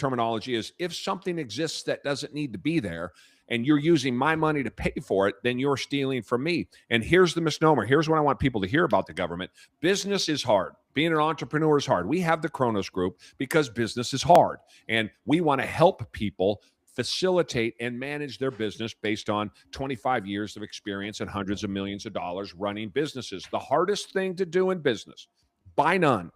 terminology is if something exists that doesn't need to be there and you're using my money to pay for it, then you're stealing from me. And here's the misnomer. Here's what I want people to hear about the government. Business is hard. Being an entrepreneur is hard. We have the Kronos Group because business is hard. And we want to help people facilitate and manage their business based on 25 years of experience and hundreds of millions of dollars running businesses. The hardest thing to do in business, by none,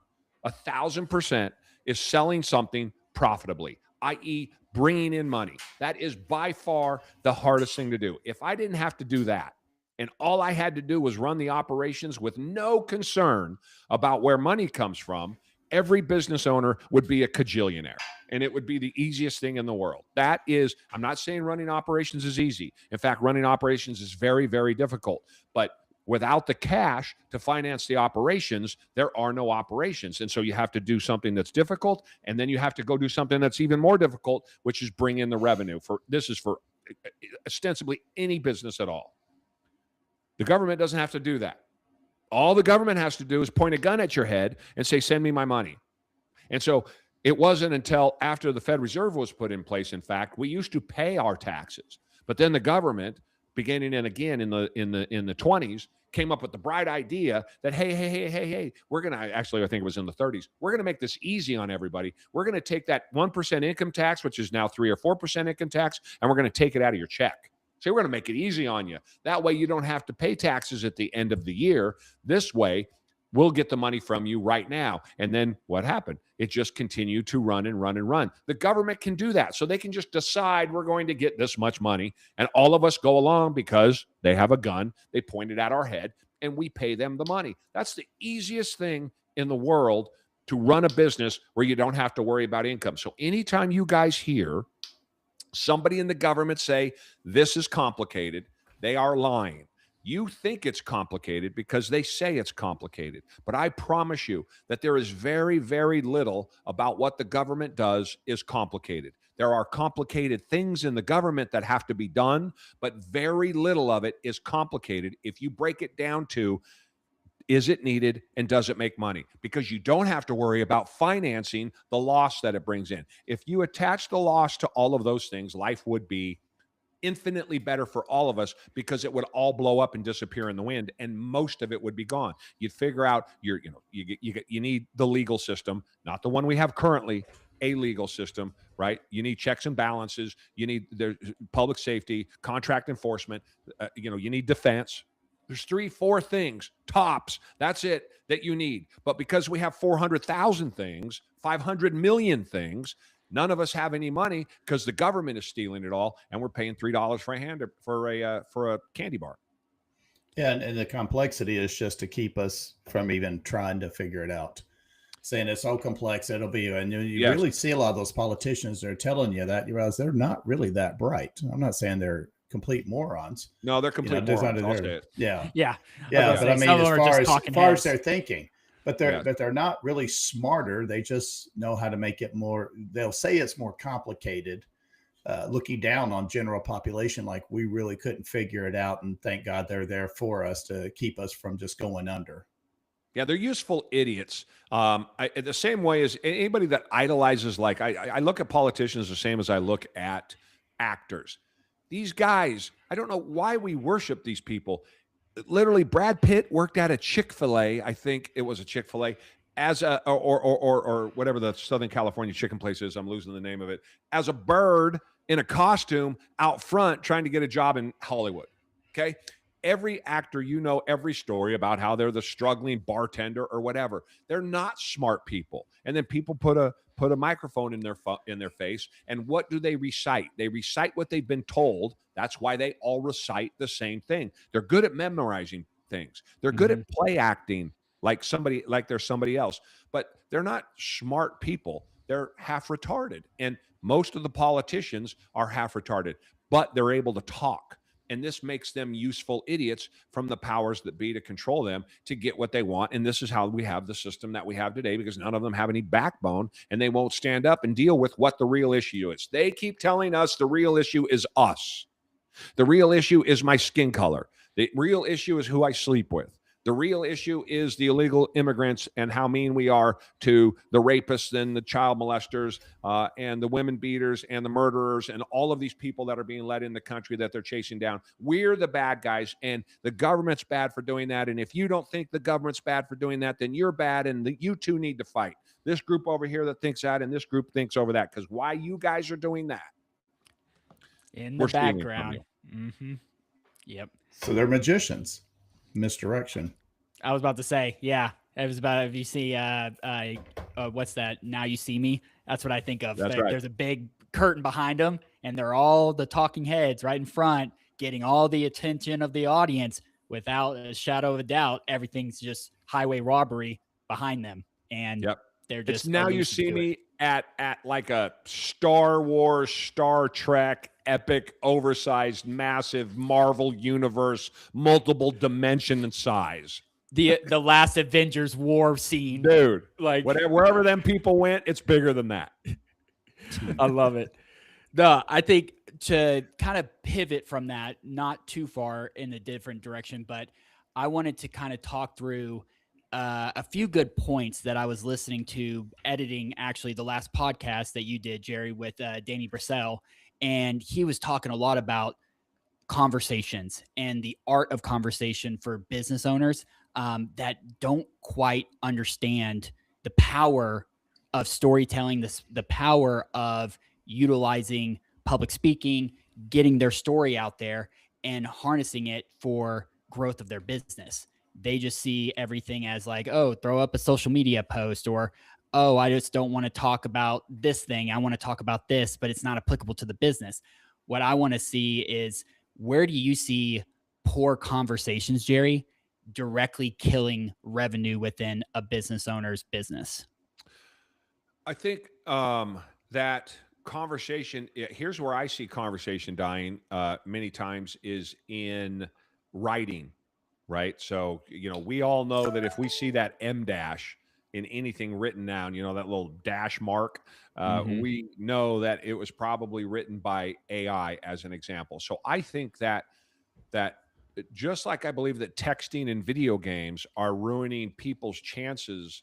1,000%, is selling something profitably, i.e., bringing in money. That is by far the hardest thing to do. If I didn't have to do that, and all I had to do was run the operations with no concern about where money comes from, every business owner would be a cajillionaire, and it would be the easiest thing in the world. That is, I'm not saying running operations is easy. In fact, running operations is very, very difficult. But without the cash to finance the operations, there are no operations. And so you have to do something that's difficult, and then you have to go do something that's even more difficult, which is bring in the revenue. This is for ostensibly any business at all. The government doesn't have to do that. All the government has to do is point a gun at your head and say, send me my money. And so it wasn't until after the Fed Reserve was put in place, in fact, we used to pay our taxes. But then the government, beginning and again in the 20s, came up with the bright idea that, hey, we're going to, actually, I think it was in the 30s, we're going to make this easy on everybody. We're going to take that 1% income tax, which is now 3 or 4% income tax, and we're going to take it out of your check. So we're going to make it easy on you. That way you don't have to pay taxes at the end of the year. This way, we'll get the money from you right now. And then what happened? It just continued to run and run and run. The government can do that. So they can just decide we're going to get this much money. And all of us go along because they have a gun. They point it at our head and we pay them the money. That's the easiest thing in the world to run a business where you don't have to worry about income. So anytime you guys hear somebody in the government say, this is complicated, they are lying. You think it's complicated because they say it's complicated. But I promise you that there is very, very little about what the government does is complicated. There are complicated things in the government that have to be done, but very little of it is complicated if you break it down to, is it needed and does it make money? Because you don't have to worry about financing the loss that it brings in. If you attach the loss to all of those things, life would be infinitely better for all of us because it would all blow up and disappear in the wind, and most of it would be gone. You'd figure out you need the legal system, not the one we have currently, a legal system, right? You need checks and balances. You need public safety, contract enforcement. You need defense. There's 3-4 things, tops. That's it that you need. But because we have 400,000 things, 500 million things, none of us have any money because the government is stealing it all, and we're paying $3 for a candy bar. Yeah, and the complexity is just to keep us from even trying to figure it out. Saying it's so complex, it'll be, and you really see a lot of those politicians that are telling you that, you realize they're not really that bright. I'm not saying they're complete morons. No, they're complete morons. I'll say it. Yeah. But I mean, as far as their thinking, but they're not really smarter. They just know how to make it more. They'll say it's more complicated, looking down on general population, like we really couldn't figure it out. And thank God they're there for us to keep us from just going under. Yeah, they're useful idiots. The same way as anybody that idolizes, like I look at politicians the same as I look at actors. These guys, I don't know why we worship these people. Literally, Brad Pitt worked at a Chick-fil-A. I think it was a Chick-fil-A as a or whatever the Southern California chicken place is. I'm losing the name of it. As a bird in a costume out front, trying to get a job in Hollywood. Okay. Every actor, every story about how they're the struggling bartender or whatever. They're not smart people. And then people put a microphone in their face, and what do they recite? They recite what they've been told. That's why they all recite the same thing. They're good at memorizing things. They're good at play acting like they're somebody else, but they're not smart people. They're half retarded, and most of the politicians are half retarded, but they're able to talk. And this makes them useful idiots from the powers that be to control them to get what they want. And this is how we have the system that we have today, because none of them have any backbone and they won't stand up and deal with what the real issue is. They keep telling us the real issue is us. The real issue is my skin color. The real issue is who I sleep with. The real issue is the illegal immigrants and how mean we are to the rapists and the child molesters and the women beaters and the murderers and all of these people that are being led in the country that they're chasing down. We're the bad guys, and the government's bad for doing that. And if you don't think the government's bad for doing that, then you're bad, and you two need to fight. This group over here that thinks that, and this group thinks over that, because why you guys are doing that? In the background. Mm-hmm. Yep. So they're magicians. Misdirection. I was about to say, yeah. It was about, if you see, what's that? Now You See Me. That's what I think of. That's right. There's a big curtain behind them, and they're all the talking heads right in front, getting all the attention of the audience without a shadow of a doubt. Everything's just highway robbery behind them. And they're just. It's Now You See Me at like a Star Wars, Star Trek, epic, oversized, massive Marvel universe, multiple dimension and size. The last Avengers war scene, dude. Like wherever them people went, it's bigger than that. I love it. I think to kind of pivot from that, not too far in a different direction, but I wanted to kind of talk through a few good points that I was listening to editing actually the last podcast that you did, Jerry, with Danny Brissell. And he was talking a lot about conversations and the art of conversation for business owners that don't quite understand the power of storytelling, the power of utilizing public speaking, getting their story out there and harnessing it for growth of their business. They just see everything as like, oh, throw up a social media post, or, oh, I just don't want to talk about this thing. I want to talk about this, but it's not applicable to the business. What I want to see is, where do you see poor conversations, Jerry, directly killing revenue within a business owner's business? I think that conversation, here's where I see conversation dying many times, is in writing, right? So, we all know that if we see that M dash in anything written down, that little dash mark, we know that it was probably written by AI, as an example. So I think that just like I believe that texting and video games are ruining people's chances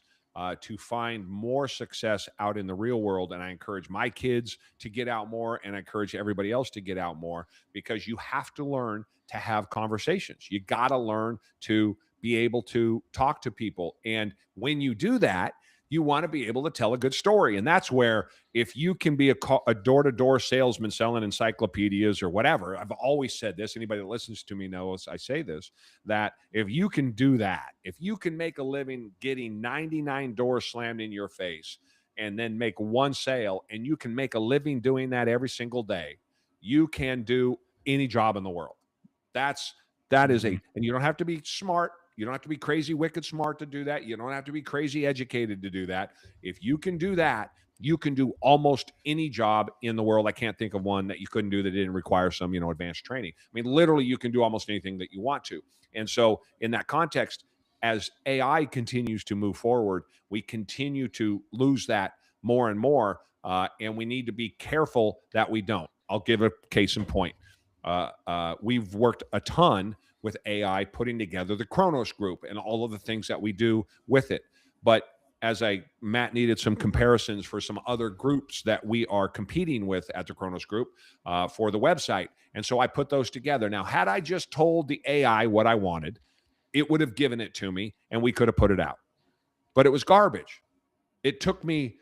to find more success out in the real world. And I encourage my kids to get out more, and I encourage everybody else to get out more, because you have to learn to have conversations. You got to learn to be able to talk to people. And when you do that, you want to be able to tell a good story. And that's where, if you can be a door-to-door salesman selling encyclopedias or whatever, I've always said this, anybody that listens to me knows I say this, that if you can do that, if you can make a living getting 99 doors slammed in your face and then make one sale, and you can make a living doing that every single day, you can do any job in the world. That is and you don't have to be smart. You don't have to be crazy, wicked smart to do that. You don't have to be crazy educated to do that. If you can do that, you can do almost any job in the world. I can't think of one that you couldn't do that didn't require some, advanced training. I mean, literally, you can do almost anything that you want to. And so in that context, as AI continues to move forward, we continue to lose that more and more. And we need to be careful that we don't. I'll give a case in point. We've worked a ton with AI, putting together the Kronos Group and all of the things that we do with it. But as Matt needed some comparisons for some other groups that we are competing with at the Kronos Group for the website. And so I put those together. Now, had I just told the AI what I wanted, it would have given it to me and we could have put it out. But it was garbage. It took me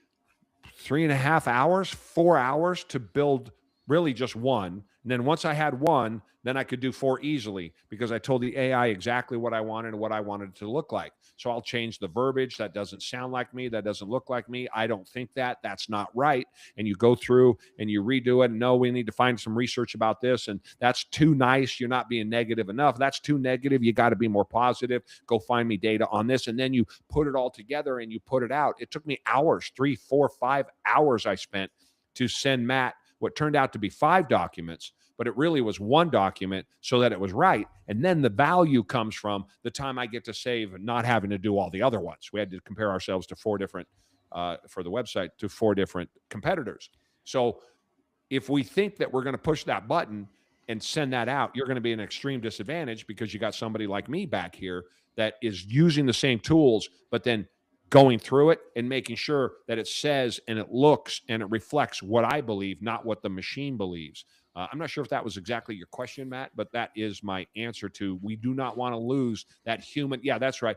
3.5 hours, 4 hours to build really just one. And then once I had one, then I could do 4 easily, because I told the AI exactly what I wanted and what I wanted it to look like. So I'll change the verbiage. That doesn't sound like me. That doesn't look like me. I don't think that. That's not right. And you go through and you redo it. And no, we need to find some research about this. And that's too nice. You're not being negative enough. That's too negative. You got to be more positive. Go find me data on this. And then you put it all together and you put it out. It took me hours, 3, 4, 5 hours I spent to send Matt what turned out to be 5 documents, but it really was 1 document, so that it was right. And then the value comes from the time I get to save not having to do all the other ones. We had to compare ourselves to 4 different, for the website, to 4 different competitors. So if we think that we're going to push that button and send that out, you're going to be in an extreme disadvantage because you got somebody like me back here that is using the same tools, but then going through it and making sure that it says and it looks and it reflects what I believe, not what the machine believes. I'm not sure if that was exactly your question, Matt, but that is my answer to, we do not want to lose that human. Yeah, that's right.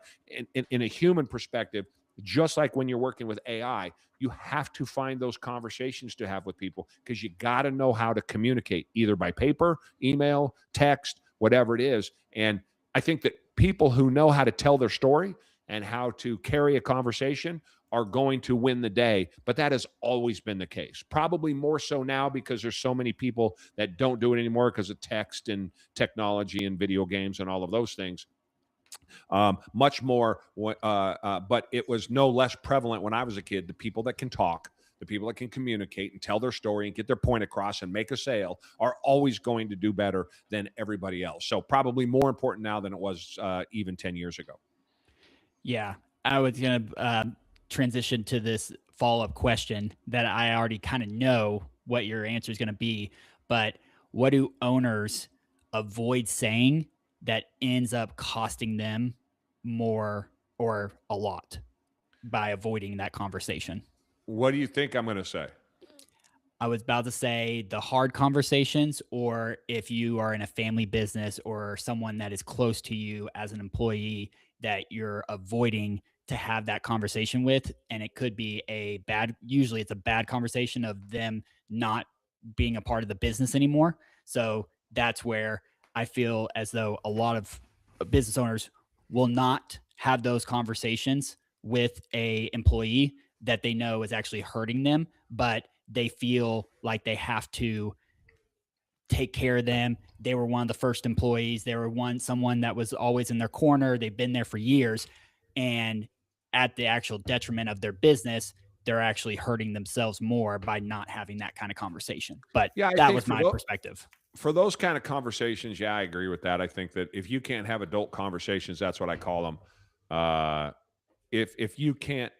In a human perspective, just like when you're working with AI, you have to find those conversations to have with people because you got to know how to communicate either by paper, email, text, whatever it is. And I think that people who know how to tell their story and how to carry a conversation are going to win the day. But that has always been the case. Probably more so now because there's so many people that don't do it anymore because of text and technology and video games and all of those things. Much more, but it was no less prevalent when I was a kid. The people that can talk, the people that can communicate and tell their story and get their point across and make a sale are always going to do better than everybody else. So probably more important now than it was even 10 years ago. Yeah, I was going to transition to this follow-up question that I already kind of know what your answer is going to be, but what do owners avoid saying that ends up costing them more or a lot by avoiding that conversation? What do you think I'm going to say? I was about to say the hard conversations, or if you are in a family business or someone that is close to you as an employee that you're avoiding to have that conversation with. And it could be usually it's a bad conversation of them not being a part of the business anymore. So that's where I feel as though a lot of business owners will not have those conversations with a employee that they know is actually hurting them, but they feel like they have to take care of them. They were one of the first employees. They were someone that was always in their corner. They've been there for years. And at the actual detriment of their business, they're actually hurting themselves more by not having that kind of conversation. But yeah, that was my perspective. For those kind of conversations, yeah, I agree with that. I think that if you can't have adult conversations, that's what I call them. If you can't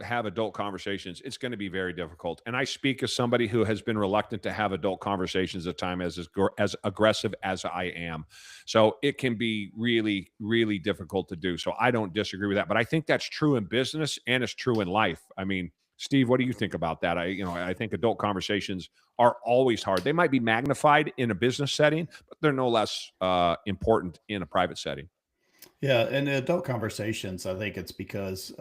have adult conversations, it's going to be very difficult. And I speak as somebody who has been reluctant to have adult conversations at times as aggressive as I am. So it can be really, really difficult to do. So I don't disagree with that, but I think that's true in business and it's true in life. I mean, Steve, what do you think about that? I think adult conversations are always hard. They might be magnified in a business setting, but they're no less important in a private setting. Yeah. And the adult conversations, I think it's because,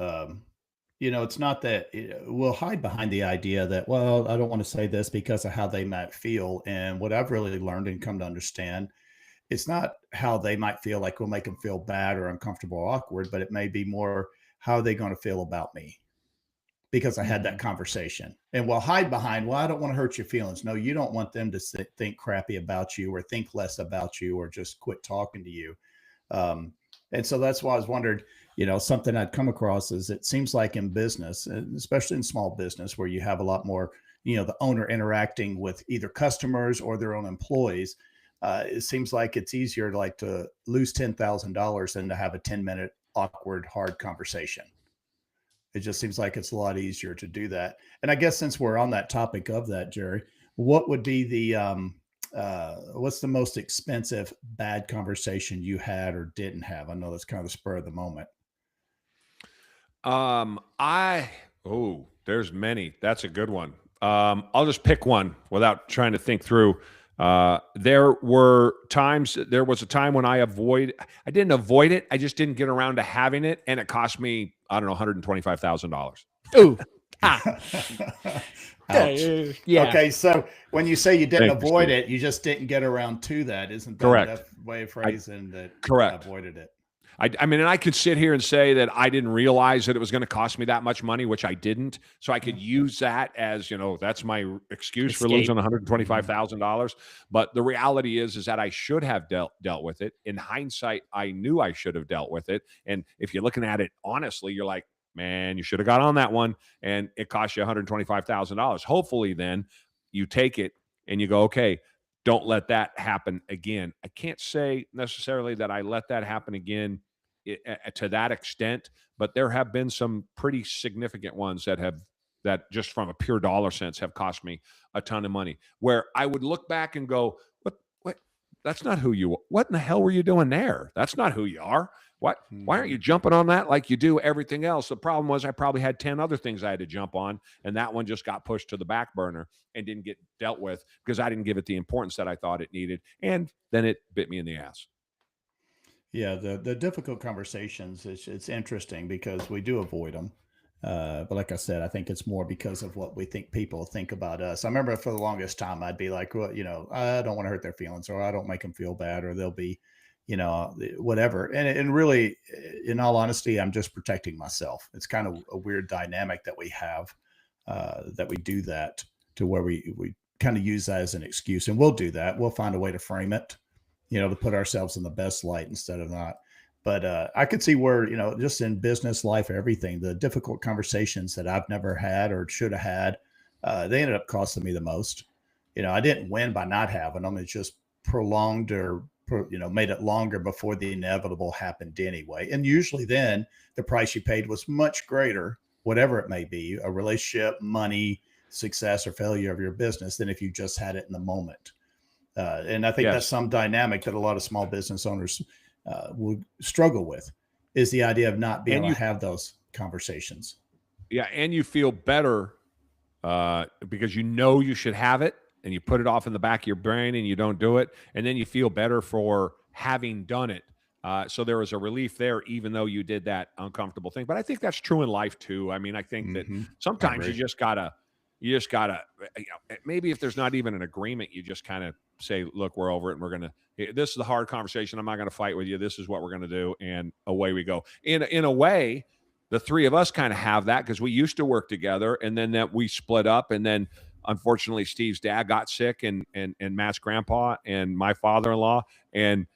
it's not that we'll hide behind the idea that, well, I don't want to say this because of how they might feel. And what I've really learned and come to understand, it's not how they might feel like will make them feel bad or uncomfortable or awkward, but it may be more how are they going to feel about me because I had that conversation. And we'll hide behind, well, I don't want to hurt your feelings. No, you don't want them to think crappy about you or think less about you or just quit talking to you. And so that's why I was wondered, something I'd come across is it seems like in business, especially in small business where you have a lot more, the owner interacting with either customers or their own employees, it seems like it's easier to lose $10,000 than to have a 10-minute awkward, hard conversation. It just seems like it's a lot easier to do that. And I guess since we're on that topic of that, Jerry, what would be what's the most expensive bad conversation you had or didn't have? I know that's kind of the spur of the moment. There's many. That's a good one. I'll just pick one without trying to think through. There was a time when I didn't avoid it. I just didn't get around to having it. And it cost me, I don't know, $125,000. Ooh. Yeah. Okay. So when you say you didn't avoid it, you just didn't get around to that. Isn't that correct way of phrasing that? Correct. Avoided it. I mean, and I could sit here and say that I didn't realize that it was going to cost me that much money, which I didn't. So I could use that as, that's my excuse for losing $125,000. But the reality is that I should have dealt with it. In hindsight, I knew I should have dealt with it. And if you're looking at it honestly, you're like, man, you should have got on that one. And it cost you $125,000. Hopefully then you take it and you go, okay, don't let that happen again. I can't say necessarily that I let that happen again to that extent, but there have been some pretty significant ones that just from a pure dollar sense have cost me a ton of money, where I would look back and go, what That's not who you. What in the hell were you doing there? That's not who you are. What? Why aren't you jumping on that like you do everything else? The problem was I probably had 10 other things I had to jump on, and that one just got pushed to the back burner and didn't get dealt with because I didn't give it the importance that I thought it needed, and then it bit me in the ass. Yeah, the difficult conversations, it's interesting because we do avoid them. But like I said, I think it's more because of what we think people think about us. I remember for the longest time, I'd be like, well, I don't want to hurt their feelings, or I don't make them feel bad, or they'll be, whatever. And really, in all honesty, I'm just protecting myself. It's kind of a weird dynamic that we have, that we do that to where we kind of use that as an excuse, and we'll do that. We'll find a way to frame it, to put ourselves in the best light instead of not. But I could see where, just in business life, everything, the difficult conversations that I've never had or should have had, they ended up costing me the most. I didn't win by not having them. It's just prolonged or, made it longer before the inevitable happened anyway. And usually then the price you paid was much greater, whatever it may be, a relationship, money, success or failure of your business, than if you just had it in the moment. And I think that's some dynamic that a lot of small business owners would struggle with, is the idea of not being able to have those conversations. Yeah. And you feel better because you should have it, and you put it off in the back of your brain and you don't do it. And then you feel better for having done it. So there was a relief there, even though you did that uncomfortable thing. But I think that's true in life too. I mean, I think that sometimes you just gotta, maybe if there's not even an agreement, you just kind of say, look, we're over it, and this is the hard conversation. I'm not going to fight with you. This is what we're going to do. And away we go. In a way, the three of us kind of have that because we used to work together, and then that we split up. And then unfortunately, Steve's dad got sick, and Matt's grandpa and my father-in-law, and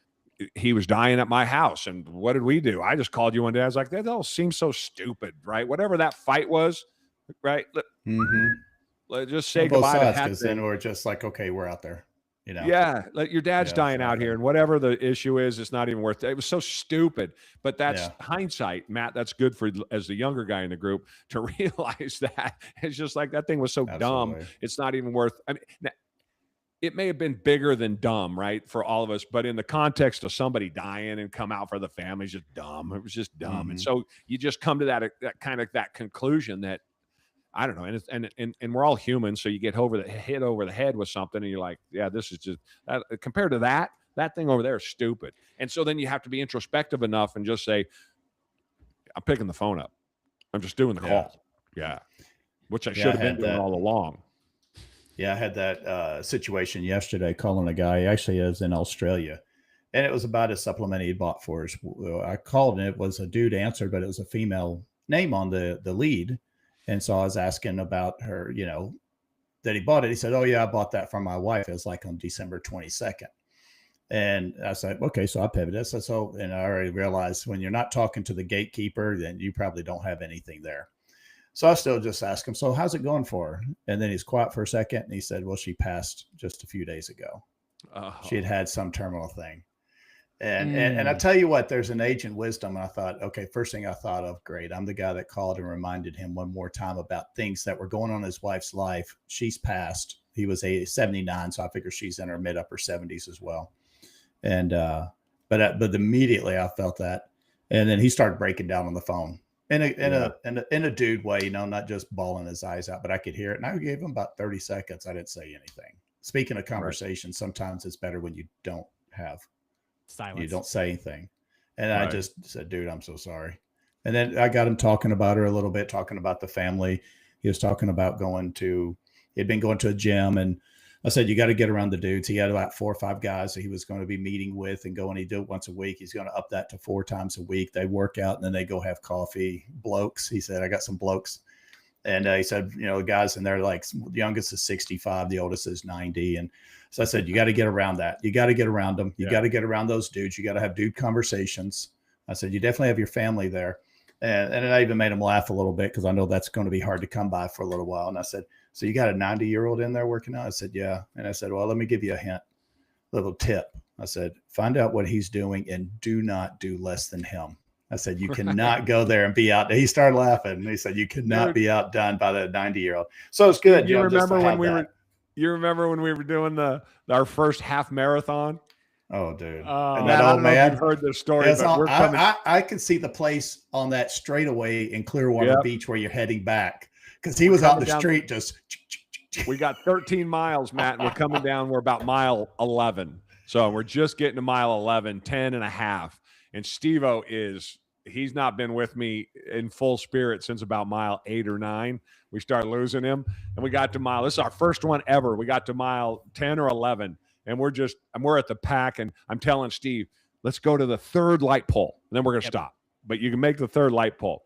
he was dying at my house. And what did we do? I just called you one day. I was like, that all seems so stupid, right? Whatever that fight was, right? Let's just say goodbye to that. Because then we're just like, okay, we're out there. Yeah, like your dad's dying out here, and whatever the issue is, it's not even worth it. It was so stupid, but that's hindsight, Matt. That's good for as the younger guy in the group to realize that it's just like that thing was so dumb. It's not even worth. I mean, it may have been bigger than dumb, right, for all of us, but in the context of somebody dying and come out for the family, it's just dumb. It was just dumb, and so you just come to that kind of conclusion that. I don't know, and we're all human, so you get hit over the head with something, and you're like, yeah, this is just compared to that thing over there is stupid. And so then you have to be introspective enough and just say, I'm picking the phone up, I'm just doing the call, which I should have been doing all along. Yeah, I had that situation yesterday calling a guy. He actually is in Australia, and it was about a supplement he bought for us. I called, and it was a dude answered, but it was a female name on the lead. And so I was asking about her, that he bought it. He said, oh, yeah, I bought that from my wife. It was like on December 22nd. And I said, okay, so I pivoted. And I already realized when you're not talking to the gatekeeper, then you probably don't have anything there. So I still just asked him, so how's it going for her? And then he's quiet for a second. And he said, well, she passed just a few days ago. She had some terminal thing. And I tell you what, there's an age in wisdom. And I thought, okay, first thing I thought of, great. I'm the guy that called and reminded him one more time about things that were going on in his wife's life. She's passed. He was 79. So I figure she's in her mid upper 70s as well. And, but immediately I felt that. And then he started breaking down on the phone in a dude way, not just bawling his eyes out, but I could hear it. And I gave him about 30 seconds. I didn't say anything. Speaking of conversation, sometimes it's better when you don't have silence. You don't say anything. And I just said, dude, I'm so sorry. And then I got him talking about her a little bit, talking about the family. He was talking about he'd been going to a gym. And I said, you got to get around the dudes. He had about 4 or 5 guys that he was going to be meeting with and going, he do it once a week. He's going to up that to 4 times a week. They work out and then they go have coffee. Blokes. He said, I got some blokes. And he said, the guys in there, like the youngest is 65, the oldest is 90. And so I said, you got to get around that. You got to get around them. You got to get around those dudes. You got to have dude conversations. I said, you definitely have your family there. And then I even made him laugh a little bit because I know that's going to be hard to come by for a little while. And I said, so you got a 90-year-old in there working out? I said, yeah. And I said, well, let me give you a hint, little tip. I said, find out what he's doing and do not do less than him. I said, you cannot go there and be out. He started laughing. And he said, you cannot be outdone by the 90-year-old. So it's good. You remember when we were doing our first half marathon, Oh, dude. And that I old don't know if man. you've heard this story, but all, we're coming. I can see the place on that straightaway in Clearwater Yep. Beach where you're heading back, because he was out the street just. We got 13 miles, Matt, and we're coming down. We're about mile 11. So we're just getting to mile 11, 10 and a half. And Steve-O he's not been with me in full spirit since about mile 8 or 9. We started losing him, and we got to this is our first one ever. We got to mile 10 or 11, and we're at the pack, and I'm telling Steve, let's go to the third light pole, and then we're going to stop. But you can make the third light pole.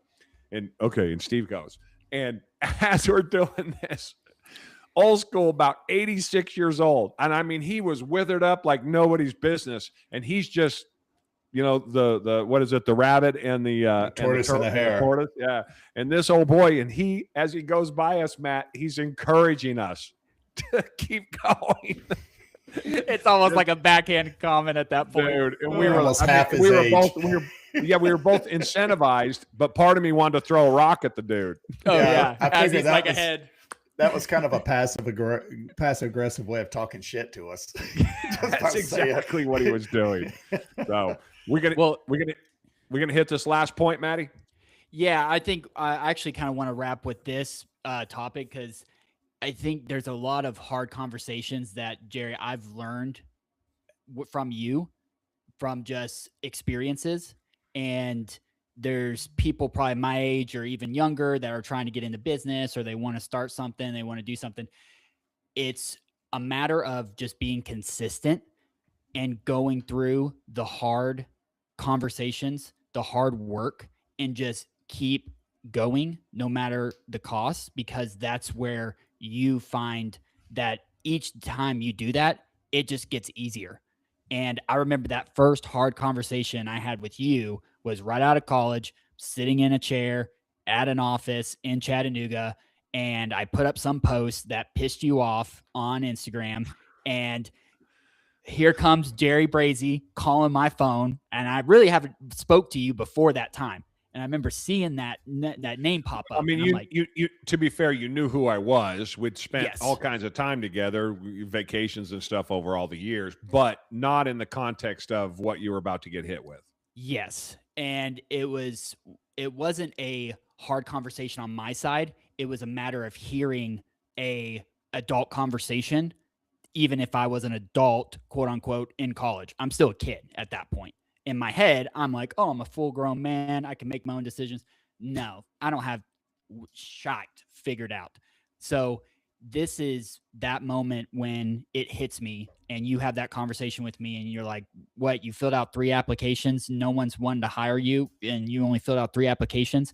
And okay, and Steve goes. And as we're doing this, old school, about 86 years old. And I mean, he was withered up like nobody's business. And he's just, the what is it? The rabbit and the tortoise and the hare. Tortoise, yeah. And this old boy, and he, as he goes by us, Matt, he's encouraging us to keep going. It's almost like a backhand comment at that point. Dude, and we were almost half his age. We were both incentivized, but part of me wanted to throw a rock at the dude. Oh yeah, I as figured he's like ahead. That was kind of a passive aggressive way of talking shit to us. That's exactly what he was doing. So we're gonna hit this last point, Maddie. Yeah, I think I actually kind of want to wrap with this topic, because I think there's a lot of hard conversations that, Jerry, I've learned from you, from just experiences. And there's people probably my age or even younger that are trying to get into business, or they want to start something, they want to do something. It's a matter of just being consistent and going through the hard conversations, the hard work, and just keep going no matter the cost, because that's where you find that each time you do that, it just gets easier. And I remember that first hard conversation I had with you was right out of college, sitting in a chair at an office in Chattanooga. And I put up some post that pissed you off on Instagram. And here comes Jerry Brazy calling my phone. And I really haven't spoke to you before that time. And I remember seeing that name pop up. I mean, you to be fair, you knew who I was. We'd spent all kinds of time together, vacations and stuff over all the years, but not in the context of what you were about to get hit with. Yes. And it wasn't a hard conversation on my side. It was a matter of hearing a adult conversation, even if I was an adult, quote unquote, in college. I'm still a kid at that point. In my head, I'm like, oh, I'm a full grown man. I can make my own decisions. No, I don't have shit figured out. So this is that moment when it hits me and you have that conversation with me and you're like, what, you filled out 3 applications. No one's wanted to hire you and you only filled out 3 applications.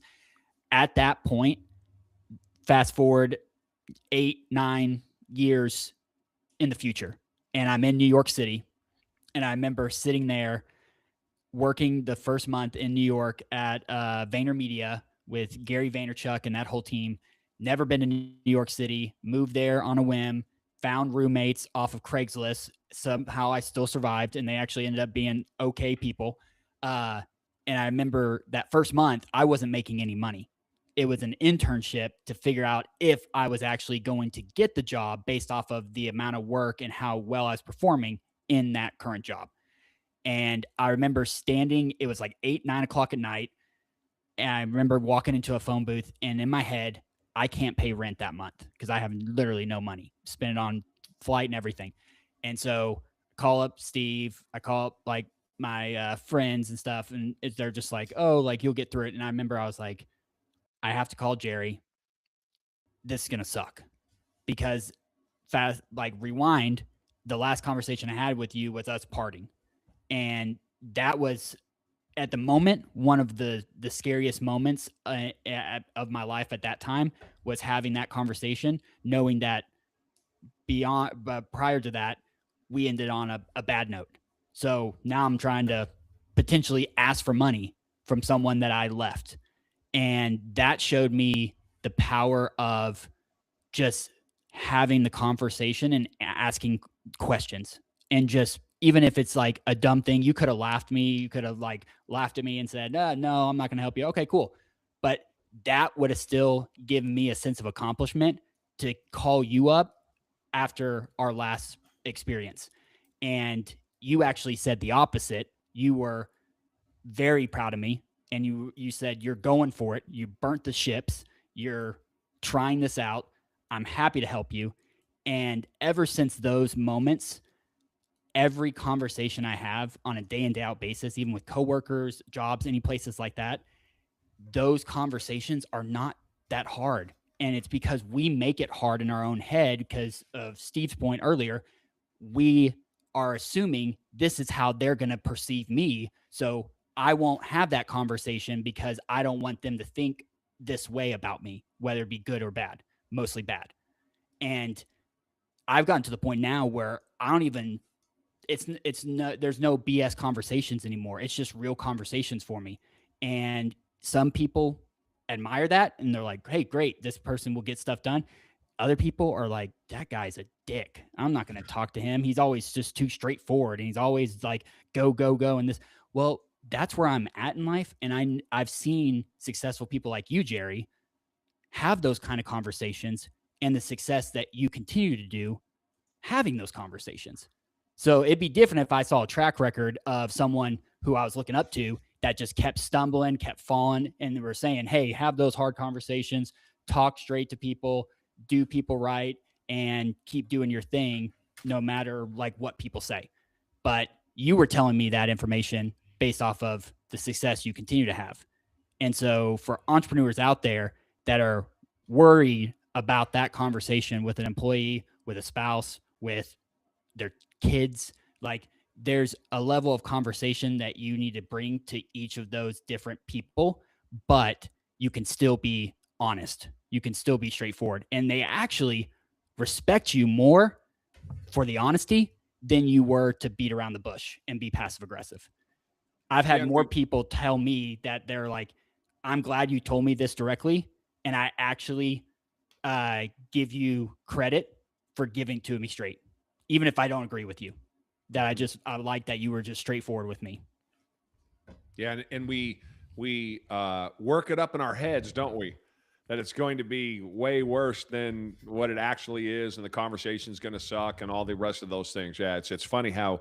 At that point, fast forward 8-9 years in the future, and I'm in New York City. And I remember sitting there working the first month in New York at VaynerMedia with Gary Vaynerchuk and that whole team. Never been to New York City, moved there on a whim, found roommates off of Craigslist. Somehow I still survived, and they actually ended up being okay people. And I remember that first month, I wasn't making any money. It was an internship to figure out if I was actually going to get the job based off of the amount of work and how well I was performing in that current job. And I remember standing, it was like 8-9 o'clock at night. And I remember walking into a phone booth, and in my head, I can't pay rent that month because I have literally no money. Spend it on flight and everything. And so I call up Steve. I call up like my friends and stuff. And they're just like, oh, like you'll get through it. And I remember I was like, I have to call Jerry. This is going to suck. Because rewind, the last conversation I had with you was us parting. And that was, at the moment, one of the scariest moments of my life at that time, was having that conversation, knowing that prior to that, we ended on a bad note. So now I'm trying to potentially ask for money from someone that I left. And that showed me the power of just having the conversation and asking questions, and just, even if it's like a dumb thing, you could have laughed me. You could have laughed at me and said, no, I'm not going to help you. Okay, cool. But that would have still given me a sense of accomplishment to call you up after our last experience. And you actually said the opposite. You were very proud of me, and you said you're going for it. You burnt the ships. You're trying this out. I'm happy to help you. And ever since those moments, every conversation I have on a day in, day out basis, even with coworkers, jobs, any places like that, those conversations are not that hard. And it's because we make it hard in our own head because of Steve's point earlier. We are assuming this is how they're going to perceive me. So I won't have that conversation because I don't want them to think this way about me, whether it be good or bad, mostly bad. And I've gotten to the point now where I don't even, there's no BS conversations anymore. It's just real conversations for me. And some people admire that and they're like, hey, great, this person will get stuff done. Other people are like, that guy's a dick. I'm not going to talk to him. He's always just too straightforward. And he's always like, go, go, go. And this, well, that's where I'm at in life. And I've seen successful people like you, Jerry, have those kind of conversations and the success that you continue to do having those conversations. So it'd be different if I saw a track record of someone who I was looking up to that just kept stumbling, kept falling, and they were saying, hey, have those hard conversations, talk straight to people, do people right, and keep doing your thing no matter like what people say. But you were telling me that information based off of the success you continue to have. And so for entrepreneurs out there that are worried about that conversation with an employee, with a spouse, with their kids, like there's a level of conversation that you need to bring to each of those different people, but you can still be honest. You can still be straightforward. And they actually respect you more for the honesty than you were to beat around the bush and be passive aggressive. I've had more people tell me that they're like, I'm glad you told me this directly. And I actually give you credit for giving to me straight, even if I don't agree with you. That I like that you were just straightforward with me. Yeah, and we work it up in our heads, don't we? That it's going to be way worse than what it actually is, and the conversation's going to suck, and all the rest of those things. Yeah, it's funny how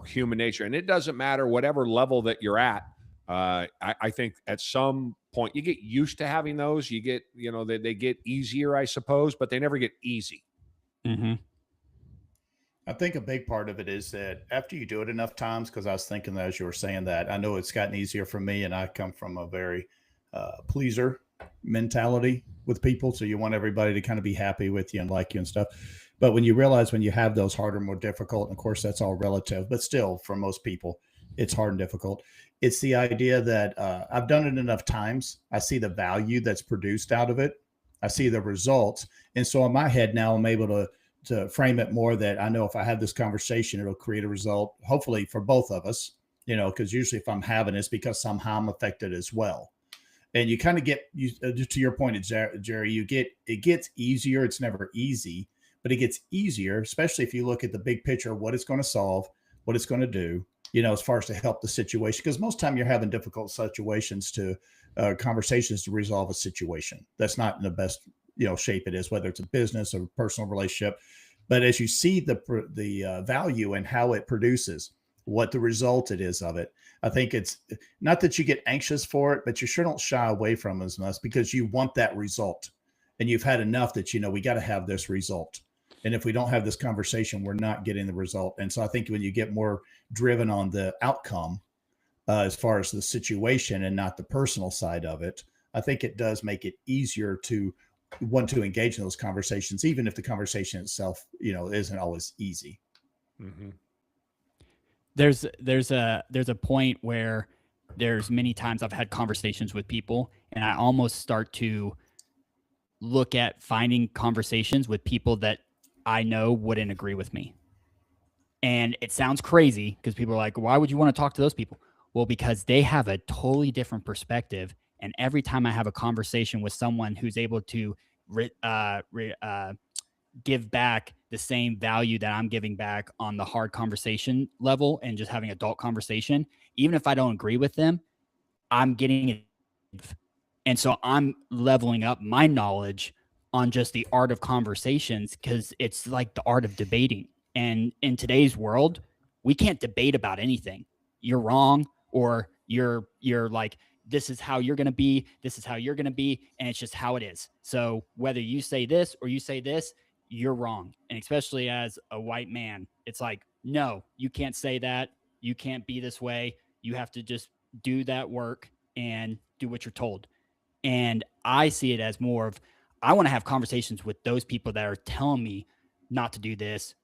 human nature, and it doesn't matter whatever level that you're at. I think at some point you get used to having those. You get, they get easier, I suppose, but they never get easy. Mm-hmm. I think a big part of it is that after you do it enough times, because I was thinking that as you were saying that, I know it's gotten easier for me, and I come from a very pleaser mentality with people. So you want everybody to kind of be happy with you and like you and stuff. But when you realize when you have those harder, more difficult, and of course that's all relative, but still for most people, it's hard and difficult. It's the idea that I've done it enough times. I see the value that's produced out of it. I see the results. And so in my head now, I'm able to frame it more that I know if I have this conversation, it'll create a result, hopefully for both of us, because usually if I'm having it's because somehow I'm affected as well. And you kind of get, to your point, Jerry, it gets easier. It's never easy, but it gets easier, especially if you look at the big picture of what it's going to solve, what it's going to do, as far as to help the situation. Because most time you're having difficult situations conversations to resolve a situation that's not in the best shape it is, whether it's a business or personal relationship. But as you see the value and how it produces, what the result it is of it, I think it's not that you get anxious for it, but you sure don't shy away from it as much because you want that result, and you've had enough that we got to have this result. And if we don't have this conversation, we're not getting the result. And so I think when you get more driven on the outcome as far as the situation and not the personal side of it, I think it does make it easier to want to engage in those conversations, even if the conversation itself, isn't always easy. Mm-hmm. There's a point where there's many times I've had conversations with people and I almost start to look at finding conversations with people that I know wouldn't agree with me. And it sounds crazy because people are like, why would you want to talk to those people? Well, because they have a totally different perspective. And every time I have a conversation with someone who's able to give back the same value that I'm giving back on the hard conversation level and just having adult conversation, even if I don't agree with them, I'm getting it. And so I'm leveling up my knowledge on just the art of conversations because it's like the art of debating. And in today's world, we can't debate about anything. You're wrong, or you're like, this is how you're going to be. This is how you're going to be. And it's just how it is. So whether you say this or you say this, you're wrong. And especially as a white man, it's like, no, you can't say that. You can't be this way. You have to just do that work and do what you're told. And I see it as more of, I want to have conversations with those people that are telling me not to do this,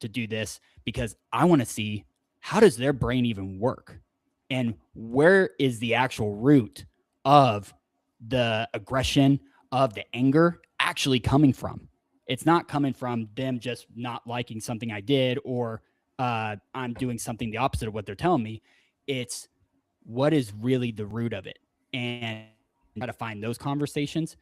because I want to see, how does their brain even work? And where is the actual root of the aggression, of the anger actually coming from? It's not coming from them just not liking something I did, or I'm doing something the opposite of what they're telling me. It's what is really the root of it. And try to find those conversations.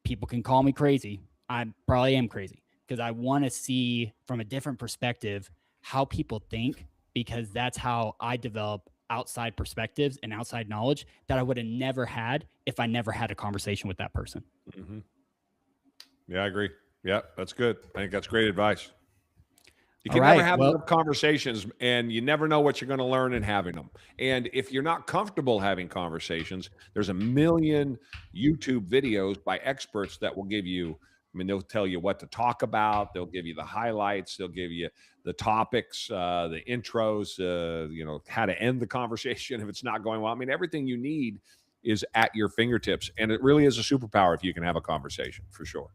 People can call me crazy. I probably am crazy, because I want to see from a different perspective how people think, because that's how I develop outside perspectives and outside knowledge that I would have never had if I never had a conversation with that person. Mm-hmm. Yeah, I agree. Yeah, that's good. I think that's great advice. You can never have enough conversations, and you never know what you're going to learn in having them. And if you're not comfortable having conversations, there's a million YouTube videos by experts that will give you, I mean, they'll tell you what to talk about. They'll give you the highlights. They'll give you the topics, the intros, how to end the conversation if it's not going well. I mean, everything you need is at your fingertips. And it really is a superpower if you can have a conversation, for sure.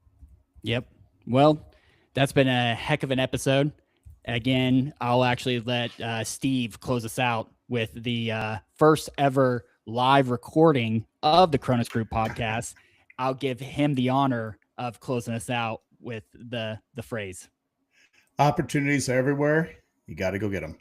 Yep. Well, that's been a heck of an episode. Again, I'll actually let Steve close us out with the first ever live recording of the Cronus Group podcast. I'll give him the honor of closing us out with the phrase. Opportunities are everywhere. You got to go get them.